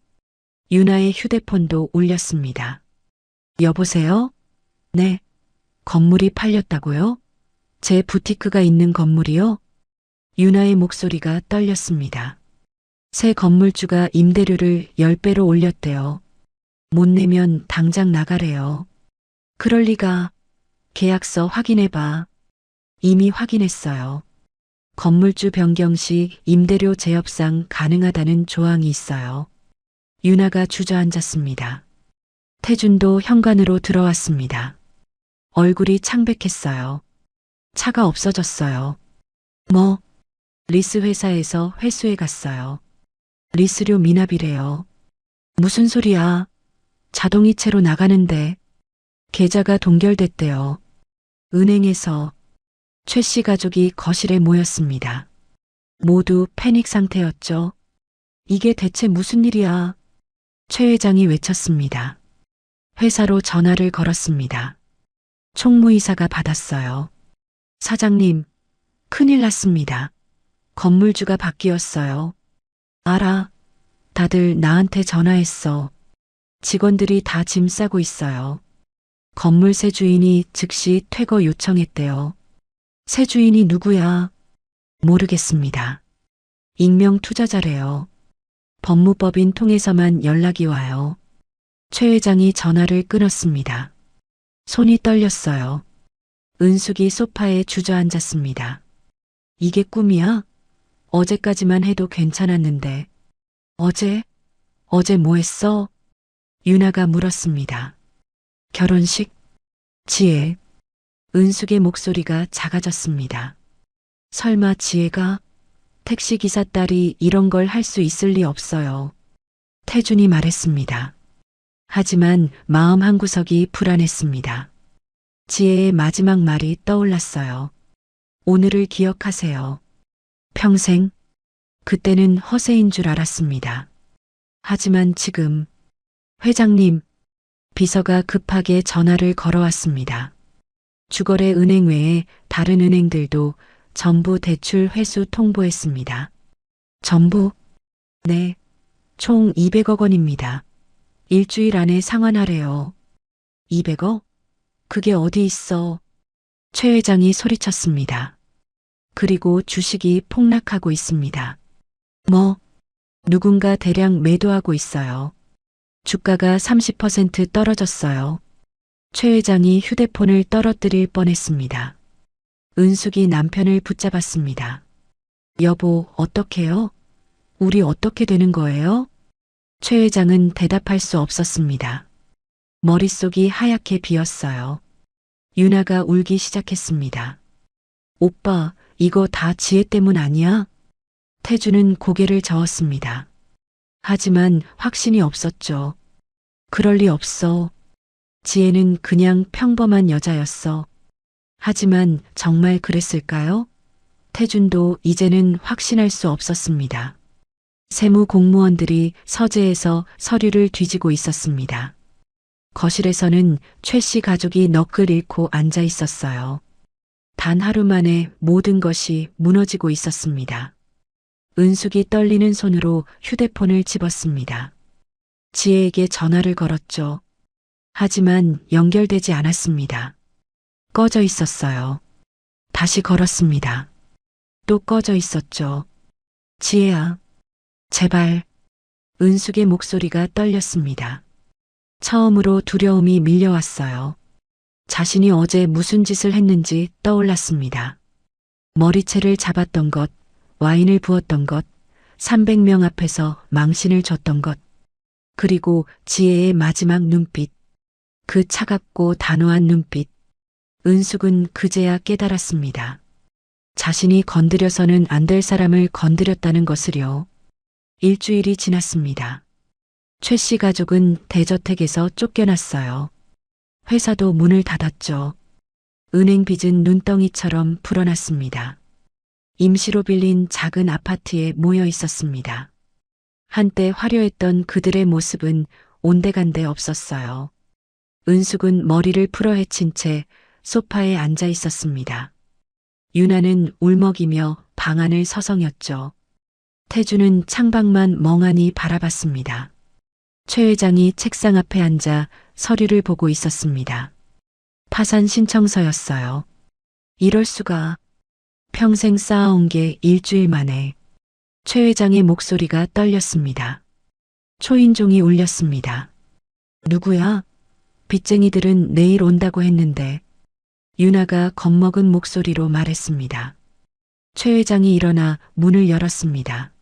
유나의 휴대폰도 울렸습니다. 여보세요? 네. 건물이 팔렸다고요? 제 부티크가 있는 건물이요? 유나의 목소리가 떨렸습니다. 새 건물주가 임대료를 10배로 올렸대요. 못 내면 당장 나가래요. 그럴 리가. 계약서 확인해봐. 이미 확인했어요. 건물주 변경 시 임대료 재협상 가능하다는 조항이 있어요. 유나가 주저앉았습니다. 태준도 현관으로 들어왔습니다. 얼굴이 창백했어요. 차가 없어졌어요. 뭐? 리스 회사에서 회수해 갔어요. 리스료 미납이래요. 무슨 소리야? 자동이체로 나가는데. 계좌가 동결됐대요. 은행에서. 최 씨 가족이 거실에 모였습니다. 모두 패닉 상태였죠. 이게 대체 무슨 일이야? 최 회장이 외쳤습니다. 회사로 전화를 걸었습니다. 총무이사가 받았어요. 사장님, 큰일 났습니다. 건물주가 바뀌었어요. 알아. 다들 나한테 전화했어. 직원들이 다 짐 싸고 있어요. 건물 새 주인이 즉시 퇴거 요청했대요. 새 주인이 누구야? 모르겠습니다. 익명 투자자래요. 법무법인 통해서만 연락이 와요. 최 회장이 전화를 끊었습니다. 손이 떨렸어요. 은숙이 소파에 주저앉았습니다. 이게 꿈이야? 어제까지만 해도 괜찮았는데. 어제 뭐 했어? 유나가 물었습니다. 결혼식? 지혜. 은숙의 목소리가 작아졌습니다. 설마 지혜가? 택시기사 딸이 이런 걸 할 수 있을 리 없어요. 태준이 말했습니다. 하지만 마음 한구석이 불안했습니다. 지혜의 마지막 말이 떠올랐어요. 오늘을 기억하세요. 평생. 그때는 허세인 줄 알았습니다. 하지만 지금. 회장님. 비서가 급하게 전화를 걸어왔습니다. 주거래 은행 외에 다른 은행들도 전부 대출 회수 통보했습니다. 전부? 네. 총 200억 원입니다. 일주일 안에 상환하래요. 200억? 그게 어디 있어? 최 회장이 소리쳤습니다. 그리고 주식이 폭락하고 있습니다. 뭐? 누군가 대량 매도하고 있어요. 주가가 30% 떨어졌어요. 최 회장이 휴대폰을 떨어뜨릴 뻔했습니다. 은숙이 남편을 붙잡았습니다. 여보, 어떡해요? 우리 어떻게 되는 거예요? 최 회장은 대답할 수 없었습니다. 머릿속이 하얗게 비었어요. 유나가 울기 시작했습니다. 오빠, 이거 다 지혜 때문 아니야? 태주는 고개를 저었습니다. 하지만 확신이 없었죠. 그럴 리 없어. 지혜는 그냥 평범한 여자였어. 하지만 정말 그랬을까요? 태준도 이제는 확신할 수 없었습니다. 세무 공무원들이 서재에서 서류를 뒤지고 있었습니다. 거실에서는 최 씨 가족이 넋을 잃고 앉아 있었어요. 단 하루 만에 모든 것이 무너지고 있었습니다. 은숙이 떨리는 손으로 휴대폰을 집었습니다. 지혜에게 전화를 걸었죠. 하지만 연결되지 않았습니다. 꺼져 있었어요. 다시 걸었습니다. 또 꺼져 있었죠. 지혜야, 제발. 은숙의 목소리가 떨렸습니다. 처음으로 두려움이 밀려왔어요. 자신이 어제 무슨 짓을 했는지 떠올랐습니다. 머리채를 잡았던 것, 와인을 부었던 것, 300명 앞에서 망신을 줬던 것, 그리고 지혜의 마지막 눈빛, 그 차갑고 단호한 눈빛. 은숙은 그제야 깨달았습니다. 자신이 건드려서는 안 될 사람을 건드렸다는 것을요. 일주일이 지났습니다. 최 씨 가족은 대저택에서 쫓겨났어요. 회사도 문을 닫았죠. 은행 빚은 눈덩이처럼 불어났습니다. 임시로 빌린 작은 아파트에 모여 있었습니다. 한때 화려했던 그들의 모습은 온데간데 없었어요. 은숙은 머리를 풀어헤친 채 소파에 앉아 있었습니다. 유나는 울먹이며 방 안을 서성였죠. 태주는 창밖만 멍하니 바라봤습니다. 최 회장이 책상 앞에 앉아 서류를 보고 있었습니다. 파산 신청서였어요. 이럴 수가. 평생 쌓아온 게 일주일 만에. 최 회장의 목소리가 떨렸습니다. 초인종이 울렸습니다. 누구야? 빚쟁이들은 내일 온다고 했는데. 유나가 겁먹은 목소리로 말했습니다. 최 회장이 일어나 문을 열었습니다.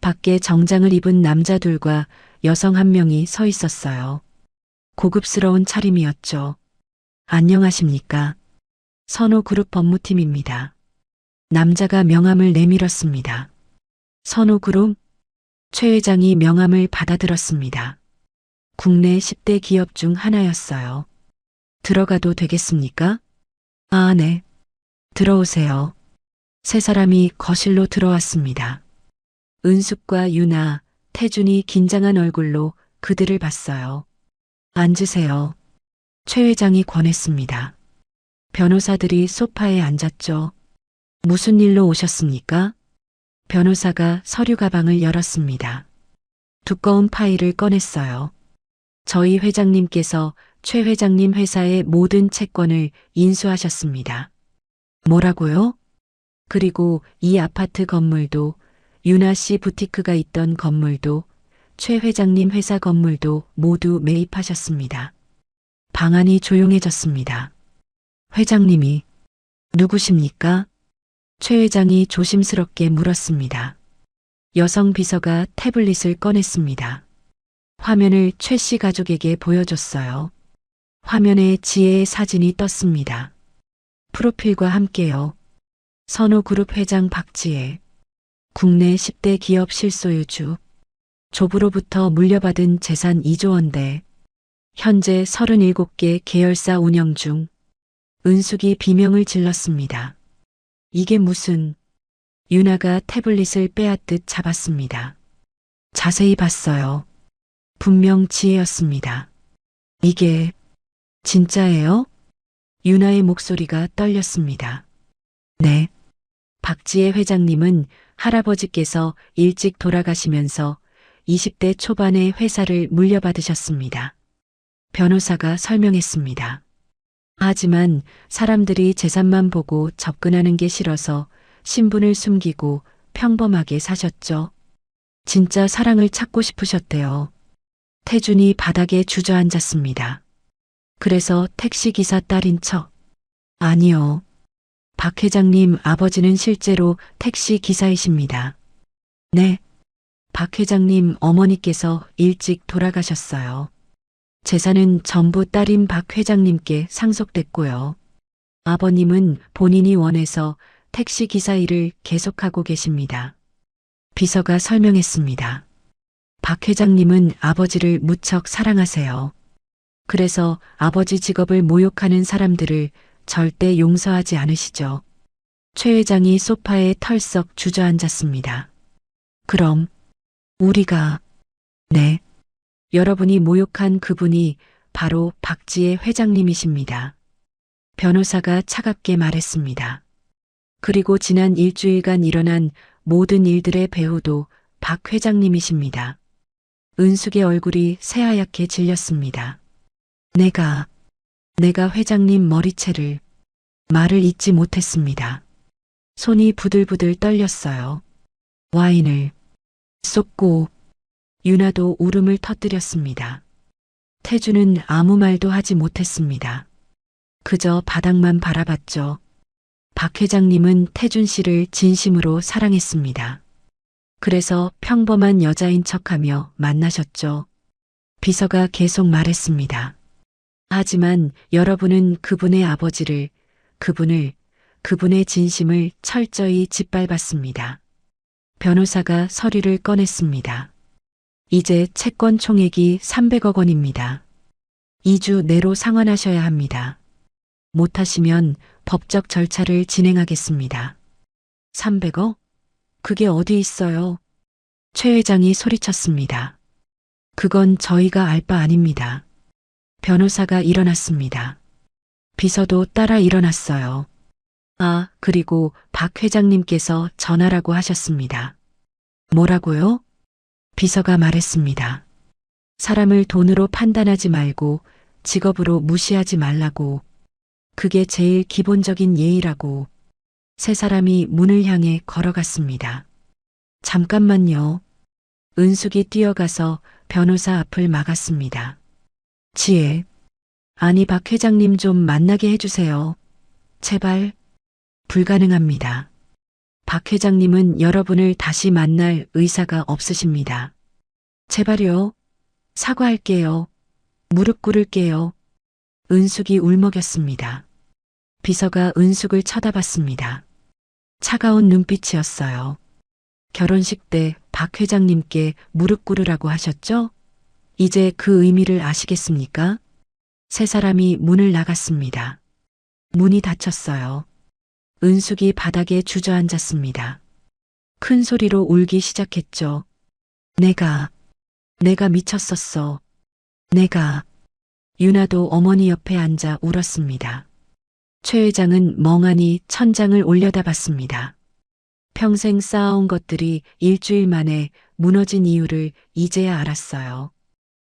밖에 정장을 입은 남자 둘과 여성 한 명이 서 있었어요. 고급스러운 차림이었죠. 안녕하십니까? 선호그룹 법무팀입니다. 남자가 명함을 내밀었습니다. 선호그룹? 최 회장이 명함을 받아들었습니다. 국내 10대 기업 중 하나였어요. 들어가도 되겠습니까? 아, 네. 들어오세요. 세 사람이 거실로 들어왔습니다. 은숙과 유나, 태준이 긴장한 얼굴로 그들을 봤어요. 앉으세요. 최 회장이 권했습니다. 변호사들이 소파에 앉았죠. 무슨 일로 오셨습니까? 변호사가 서류 가방을 열었습니다. 두꺼운 파일을 꺼냈어요. 저희 회장님께서 최 회장님 회사의 모든 채권을 인수하셨습니다. 뭐라고요? 그리고 이 아파트 건물도, 유나 씨 부티크가 있던 건물도, 최 회장님 회사 건물도 모두 매입하셨습니다. 방안이 조용해졌습니다. 회장님이 누구십니까? 최 회장이 조심스럽게 물었습니다. 여성 비서가 태블릿을 꺼냈습니다. 화면을 최 씨 가족에게 보여줬어요. 화면에 지혜의 사진이 떴습니다. 프로필과 함께요. 선호그룹 회장 박지혜. 국내 10대 기업 실소유주. 조부로부터 물려받은 재산 2조 원대. 현재 37개 계열사 운영 중. 은숙이 비명을 질렀습니다. 이게 무슨... 유나가 태블릿을 빼앗듯 잡았습니다. 자세히 봤어요. 분명 지혜였습니다. 이게 진짜예요? 유나의 목소리가 떨렸습니다. 네. 박지혜 회장님은 할아버지께서 일찍 돌아가시면서 20대 초반에 회사를 물려받으셨습니다. 변호사가 설명했습니다. 하지만 사람들이 재산만 보고 접근하는 게 싫어서 신분을 숨기고 평범하게 사셨죠. 진짜 사랑을 찾고 싶으셨대요. 태준이 바닥에 주저앉았습니다. 그래서 택시기사 딸인 척. 아니요. 박 회장님 아버지는 실제로 택시 기사이십니다. 네. 박 회장님 어머니께서 일찍 돌아가셨어요. 재산은 전부 딸인 박 회장님께 상속됐고요. 아버님은 본인이 원해서 택시 기사 일을 계속하고 계십니다. 비서가 설명했습니다. 박 회장님은 아버지를 무척 사랑하세요. 그래서 아버지 직업을 모욕하는 사람들을 절대 용서하지 않으시죠. 최 회장이 소파에 털썩 주저앉았습니다. 그럼 우리가... 네. 여러분이 모욕한 그분이 바로 박지혜 회장님이십니다. 변호사가 차갑게 말했습니다. 그리고 지난 일주일간 일어난 모든 일들의 배후도 박 회장님이십니다. 은숙의 얼굴이 새하얗게 질렸습니다. 내가 회장님 머리채를... 말을 잇지 못했습니다. 손이 부들부들 떨렸어요. 와인을 쏟고 유나도 울음을 터뜨렸습니다. 태주는 아무 말도 하지 못했습니다. 그저 바닥만 바라봤죠. 박 회장님은 태준 씨를 진심으로 사랑했습니다. 그래서 평범한 여자인 척하며 만나셨죠. 비서가 계속 말했습니다. 하지만 여러분은 그분의 아버지를, 그분의 진심을 철저히 짓밟았습니다. 변호사가 서류를 꺼냈습니다. 이제 채권 총액이 300억 원입니다. 2주 내로 상환하셔야 합니다. 못하시면 법적 절차를 진행하겠습니다. 300억? 그게 어디 있어요? 최 회장이 소리쳤습니다. 그건 저희가 알 바 아닙니다. 변호사가 일어났습니다. 비서도 따라 일어났어요. 아, 그리고 박 회장님께서 전화라고 하셨습니다. 뭐라고요? 비서가 말했습니다. 사람을 돈으로 판단하지 말고 직업으로 무시하지 말라고. 그게 제일 기본적인 예의라고. 세 사람이 문을 향해 걸어갔습니다. 잠깐만요. 은숙이 뛰어가서 변호사 앞을 막았습니다. 지혜. 아니, 박 회장님 좀 만나게 해주세요. 제발. 불가능합니다. 박 회장님은 여러분을 다시 만날 의사가 없으십니다. 제발요. 사과할게요. 무릎 꿇을게요. 은숙이 울먹였습니다. 비서가 은숙을 쳐다봤습니다. 차가운 눈빛이었어요. 결혼식 때 박 회장님께 무릎 꿇으라고 하셨죠? 이제 그 의미를 아시겠습니까? 세 사람이 문을 나갔습니다. 문이 닫혔어요. 은숙이 바닥에 주저앉았습니다. 큰 소리로 울기 시작했죠. 내가 미쳤었어. 유나도 어머니 옆에 앉아 울었습니다. 최 회장은 멍하니 천장을 올려다봤습니다. 평생 쌓아온 것들이 일주일 만에 무너진 이유를 이제야 알았어요.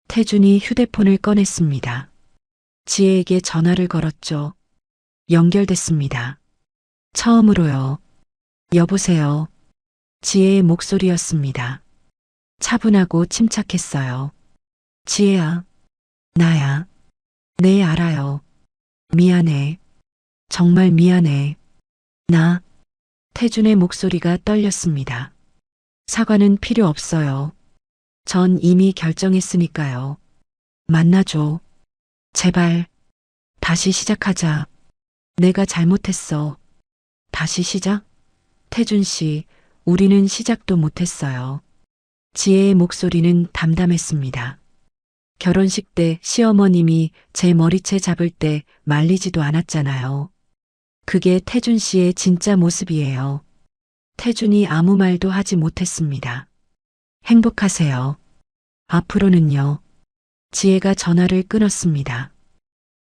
태준이 휴대폰을 꺼냈습니다. 지혜에게 전화를 걸었죠. 연결됐습니다. 처음으로요. 여보세요. 지혜의 목소리였습니다. 차분하고 침착했어요. 지혜야. 나야. 네, 알아요. 미안해. 정말 미안해. 태준의 목소리가 떨렸습니다. 사과는 필요 없어요. 전 이미 결정했으니까요. 만나줘. 제발. 다시 시작하자. 내가 잘못했어. 다시 시작? 태준 씨, 우리는 시작도 못했어요. 지혜의 목소리는 담담했습니다. 결혼식 때 시어머님이 제 머리채 잡을 때 말리지도 않았잖아요. 그게 태준 씨의 진짜 모습이에요. 태준이 아무 말도 하지 못했습니다. 행복하세요. 앞으로는요. 지혜가 전화를 끊었습니다.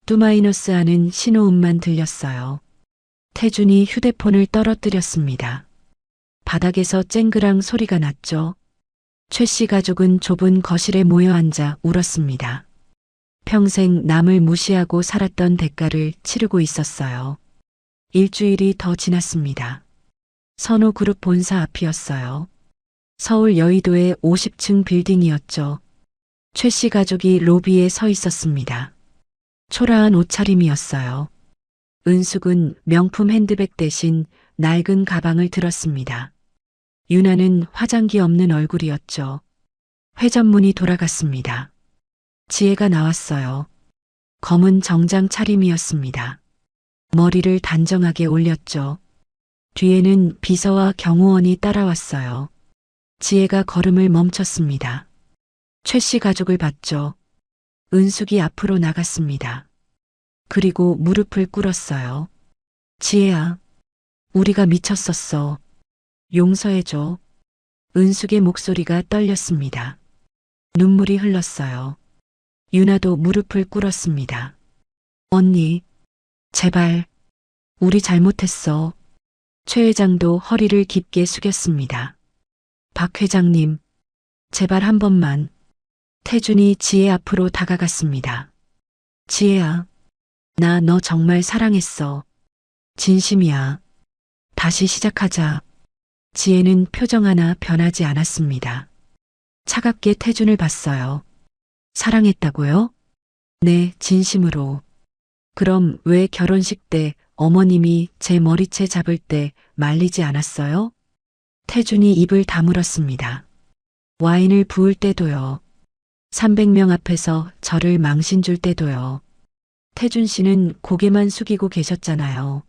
뚜마이너스 하는 신호음만 들렸어요. 태준이 휴대폰을 떨어뜨렸습니다. 바닥에서 쨍그랑 소리가 났죠. 최 씨 가족은 좁은 거실에 모여 앉아 울었습니다. 평생 남을 무시하고 살았던 대가를 치르고 있었어요. 일주일이 더 지났습니다. 선호그룹 본사 앞이었어요. 서울 여의도의 50층 빌딩이었죠. 최 씨 가족이 로비에 서 있었습니다. 초라한 옷차림이었어요. 은숙은 명품 핸드백 대신 낡은 가방을 들었습니다. 유나는 화장기 없는 얼굴이었죠. 회전문이 돌아갔습니다. 지혜가 나왔어요. 검은 정장 차림이었습니다. 머리를 단정하게 올렸죠. 뒤에는 비서와 경호원이 따라왔어요. 지혜가 걸음을 멈췄습니다. 최 씨 가족을 봤죠. 은숙이 앞으로 나갔습니다. 그리고 무릎을 꿇었어요. 지혜야, 우리가 미쳤었어. 용서해줘. 은숙의 목소리가 떨렸습니다. 눈물이 흘렀어요. 유나도 무릎을 꿇었습니다. 언니, 제발, 우리 잘못했어. 최 회장도 허리를 깊게 숙였습니다. 박 회장님, 제발 한 번만. 태준이 지혜 앞으로 다가갔습니다. 지혜야, 나 너 정말 사랑했어. 진심이야. 다시 시작하자. 지혜는 표정 하나 변하지 않았습니다. 차갑게 태준을 봤어요. 사랑했다고요? 네, 진심으로. 그럼 왜 결혼식 때 어머님이 제 머리채 잡을 때 말리지 않았어요? 태준이 입을 다물었습니다. 와인을 부을 때도요. 300명 앞에서 저를 망신 줄 때도요. 태준 씨는 고개만 숙이고 계셨잖아요.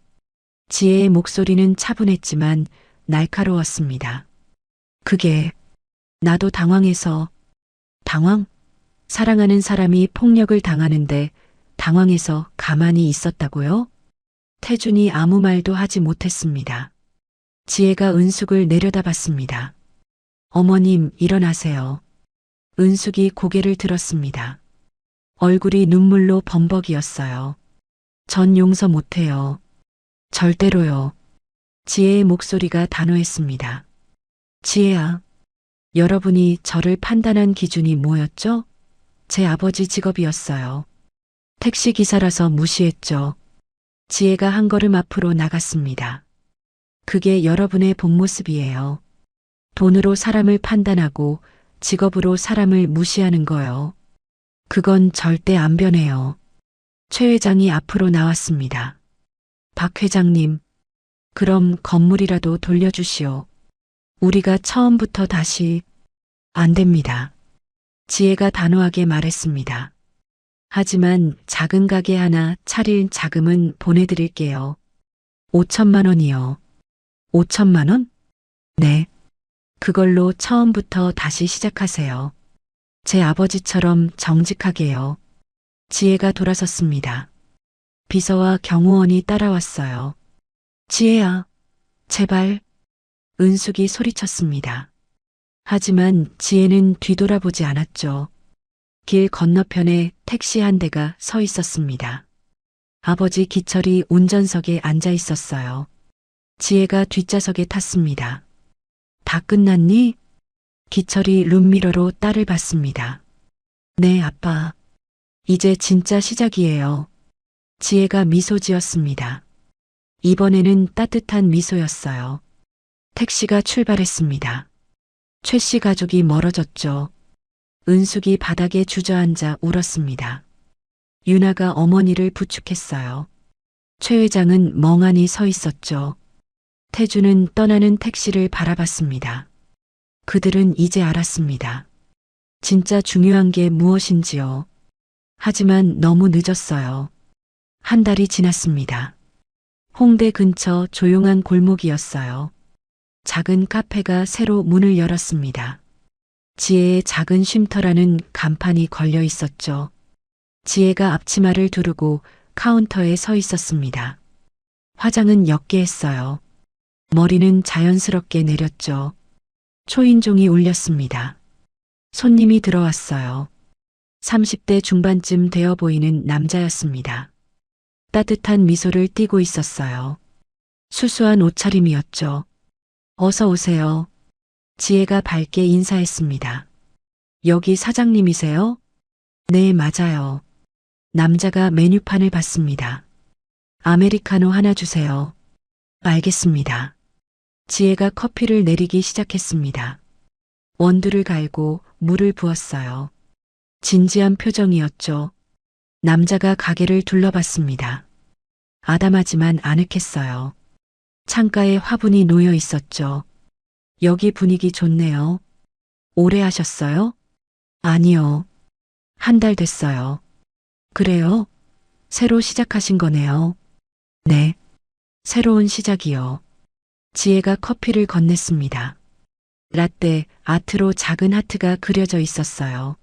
지혜의 목소리는 차분했지만 날카로웠습니다. 그게 나도 당황해서. 당황? 사랑하는 사람이 폭력을 당하는데 당황해서 가만히 있었다고요? 태준이 아무 말도 하지 못했습니다. 지혜가 은숙을 내려다봤습니다. 어머님, 일어나세요. 은숙이 고개를 들었습니다. 얼굴이 눈물로 범벅이었어요. 전 용서 못해요. 절대로요. 지혜의 목소리가 단호했습니다. 지혜야, 여러분이 저를 판단한 기준이 뭐였죠? 제 아버지 직업이었어요. 택시기사라서 무시했죠. 지혜가 한 걸음 앞으로 나갔습니다. 그게 여러분의 본 모습이에요. 돈으로 사람을 판단하고 직업으로 사람을 무시하는 거요. 그건 절대 안 변해요. 최 회장이 앞으로 나왔습니다. 박 회장님, 그럼 건물이라도 돌려주시오. 우리가 처음부터 다시. 안 됩니다. 지혜가 단호하게 말했습니다. 하지만 작은 가게 하나 차릴 자금은 보내드릴게요. 5천만 원이요. 5천만 원? 네. 그걸로 처음부터 다시 시작하세요. 제 아버지처럼 정직하게요. 지혜가 돌아섰습니다. 비서와 경호원이 따라왔어요. 지혜야, 제발. 은숙이 소리쳤습니다. 하지만 지혜는 뒤돌아보지 않았죠. 길 건너편에 택시 한 대가 서 있었습니다. 아버지 기철이 운전석에 앉아 있었어요. 지혜가 뒷좌석에 탔습니다. 다 끝났니? 기철이 룸미러로 딸을 봤습니다. 네, 아빠. 이제 진짜 시작이에요. 지혜가 미소 지었습니다. 이번에는 따뜻한 미소였어요. 택시가 출발했습니다. 최 씨 가족이 멀어졌죠. 은숙이 바닥에 주저앉아 울었습니다. 유나가 어머니를 부축했어요. 최 회장은 멍하니 서 있었죠. 태주는 떠나는 택시를 바라봤습니다. 그들은 이제 알았습니다. 진짜 중요한 게 무엇인지요. 하지만 너무 늦었어요. 한 달이 지났습니다. 홍대 근처 조용한 골목이었어요. 작은 카페가 새로 문을 열었습니다. 지혜의 작은 쉼터라는 간판이 걸려 있었죠. 지혜가 앞치마를 두르고 카운터에 서 있었습니다. 화장은 옅게 했어요. 머리는 자연스럽게 내렸죠. 초인종이 울렸습니다. 손님이 들어왔어요. 30대 중반쯤 되어 보이는 남자였습니다. 따뜻한 미소를 띠고 있었어요. 수수한 옷차림이었죠. 어서 오세요. 지혜가 밝게 인사했습니다. 여기 사장님이세요? 네, 맞아요. 남자가 메뉴판을 봤습니다. 아메리카노 하나 주세요. 알겠습니다. 지혜가 커피를 내리기 시작했습니다. 원두를 갈고 물을 부었어요. 진지한 표정이었죠. 남자가 가게를 둘러봤습니다. 아담하지만 아늑했어요. 창가에 화분이 놓여 있었죠. 여기 분위기 좋네요. 오래 하셨어요? 아니요. 한 달 됐어요. 그래요? 새로 시작하신 거네요. 네. 새로운 시작이요. 지혜가 커피를 건넸습니다. 라떼 아트로 작은 하트가 그려져 있었어요.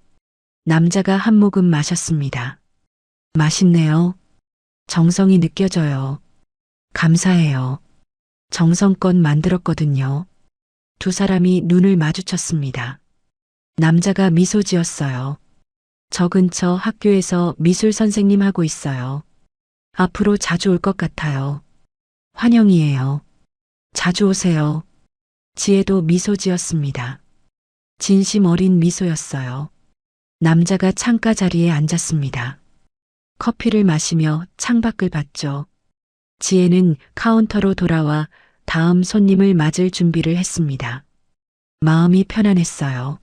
남자가 한 모금 마셨습니다. 맛있네요. 정성이 느껴져요. 감사해요. 정성껏 만들었거든요. 두 사람이 눈을 마주쳤습니다. 남자가 미소 지었어요. 저 근처 학교에서 미술 선생님 하고 있어요. 앞으로 자주 올 것 같아요. 환영이에요. 자주 오세요. 지혜도 미소 지었습니다. 진심 어린 미소였어요. 남자가 창가 자리에 앉았습니다. 커피를 마시며 창밖을 봤죠. 지혜는 카운터로 돌아와 다음 손님을 맞을 준비를 했습니다. 마음이 편안했어요.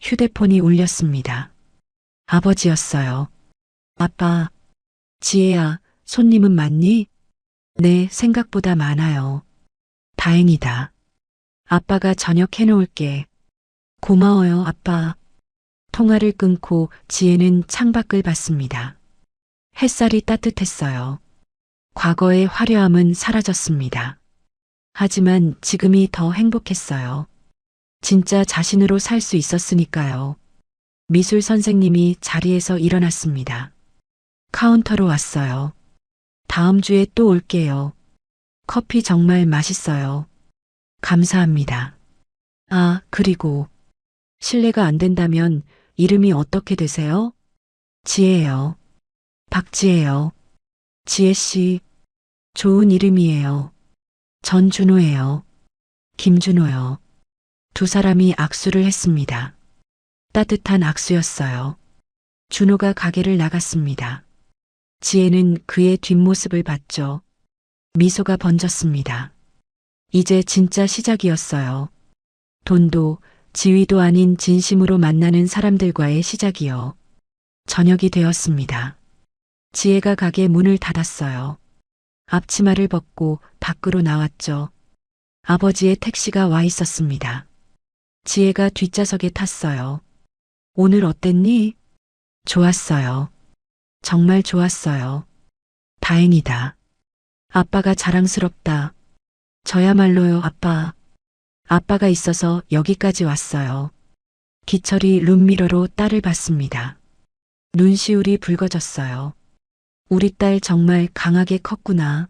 휴대폰이 울렸습니다. 아버지였어요. 아빠, 지혜야, 손님은 많니? 네, 생각보다 많아요. 다행이다. 아빠가 저녁 해놓을게. 고마워요, 아빠. 통화를 끊고 지혜는 창밖을 봤습니다. 햇살이 따뜻했어요. 과거의 화려함은 사라졌습니다. 하지만 지금이 더 행복했어요. 진짜 자신으로 살 수 있었으니까요. 미술 선생님이 자리에서 일어났습니다. 카운터로 왔어요. '다음 주에 또 올게요. 커피 정말 맛있어요. 감사합니다. 아, 그리고 실례가 안 된다면 이름이 어떻게 되세요? 지혜요. 박지혜요. 지혜 씨, 좋은 이름이에요. 전준호예요. 김준호요. 두 사람이 악수를 했습니다. 따뜻한 악수였어요. 준호가 가게를 나갔습니다. 지혜는 그의 뒷모습을 봤죠. 미소가 번졌습니다. 이제 진짜 시작이었어요. 돈도 지위도 아닌 진심으로 만나는 사람들과의 시작이요. 저녁이 되었습니다. 지혜가 가게 문을 닫았어요. 앞치마를 벗고 밖으로 나왔죠. 아버지의 택시가 와 있었습니다. 지혜가 뒷좌석에 탔어요. 오늘 어땠니? 좋았어요. 정말 좋았어요. 다행이다. 아빠가 자랑스럽다. 저야말로요, 아빠. 아빠가 있어서 여기까지 왔어요. 기철이 룸미러로 딸을 봤습니다. 눈시울이 붉어졌어요. 우리 딸 정말 강하게 컸구나.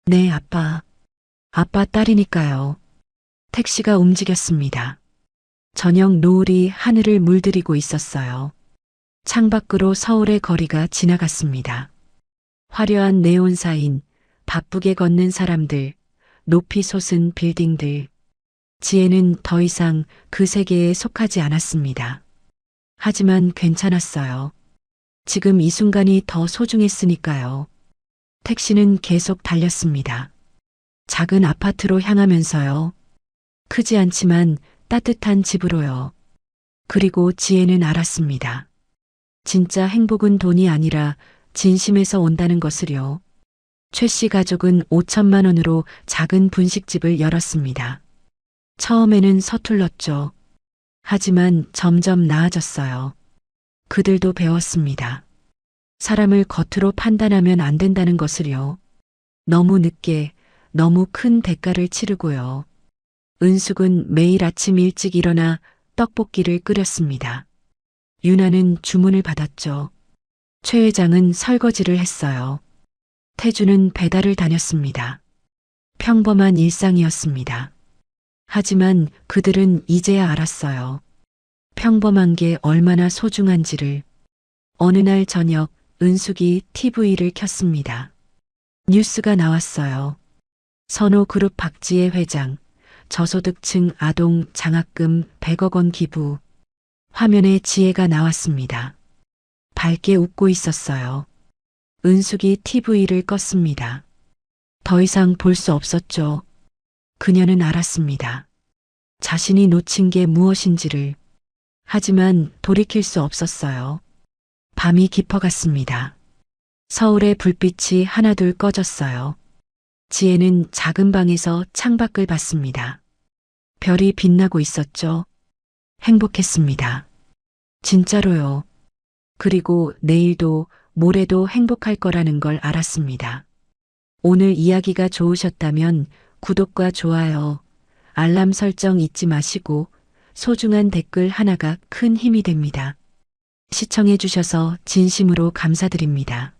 네, 아빠. 아빠 딸이니까요. 택시가 움직였습니다. 저녁 노을이 하늘을 물들이고 있었어요. 창밖으로 서울의 거리가 지나갔습니다. 화려한 네온 사인, 바쁘게 걷는 사람들, 높이 솟은 빌딩들. 지혜는 더 이상 그 세계에 속하지 않았습니다. 하지만 괜찮았어요. 지금 이 순간이 더 소중했으니까요. 택시는 계속 달렸습니다. 작은 아파트로 향하면서요. 크지 않지만 따뜻한 집으로요. 그리고 지혜는 알았습니다. 진짜 행복은 돈이 아니라 진심에서 온다는 것을요. 최 씨 가족은 5천만 원으로 작은 분식집을 열었습니다. 처음에는 서툴렀죠. 하지만 점점 나아졌어요. 그들도 배웠습니다. 사람을 겉으로 판단하면 안 된다는 것을요. 너무 늦게, 너무 큰 대가를 치르고요. 은숙은 매일 아침 일찍 일어나 떡볶이를 끓였습니다. 유나는 주문을 받았죠. 최 회장은 설거지를 했어요. 태주는 배달을 다녔습니다. 평범한 일상이었습니다. 하지만 그들은 이제야 알았어요. 평범한 게 얼마나 소중한지를. 어느 날 저녁 은숙이 TV를 켰습니다. 뉴스가 나왔어요. 선호그룹 박지혜 회장, 저소득층 아동 장학금 100억 원 기부. 화면에 지혜가 나왔습니다. 밝게 웃고 있었어요. 은숙이 TV를 껐습니다. 더 이상 볼 수 없었죠. 그녀는 알았습니다. 자신이 놓친 게 무엇인지를. 하지만 돌이킬 수 없었어요. 밤이 깊어갔습니다. 서울의 불빛이 하나둘 꺼졌어요. 지혜는 작은 방에서 창밖을 봤습니다. 별이 빛나고 있었죠. 행복했습니다. 진짜로요. 그리고 내일도 모레도 행복할 거라는 걸 알았습니다. 오늘 이야기가 좋으셨다면 구독과 좋아요, 알람 설정 잊지 마시고 소중한 댓글 하나가 큰 힘이 됩니다. 시청해 주셔서 진심으로 감사드립니다.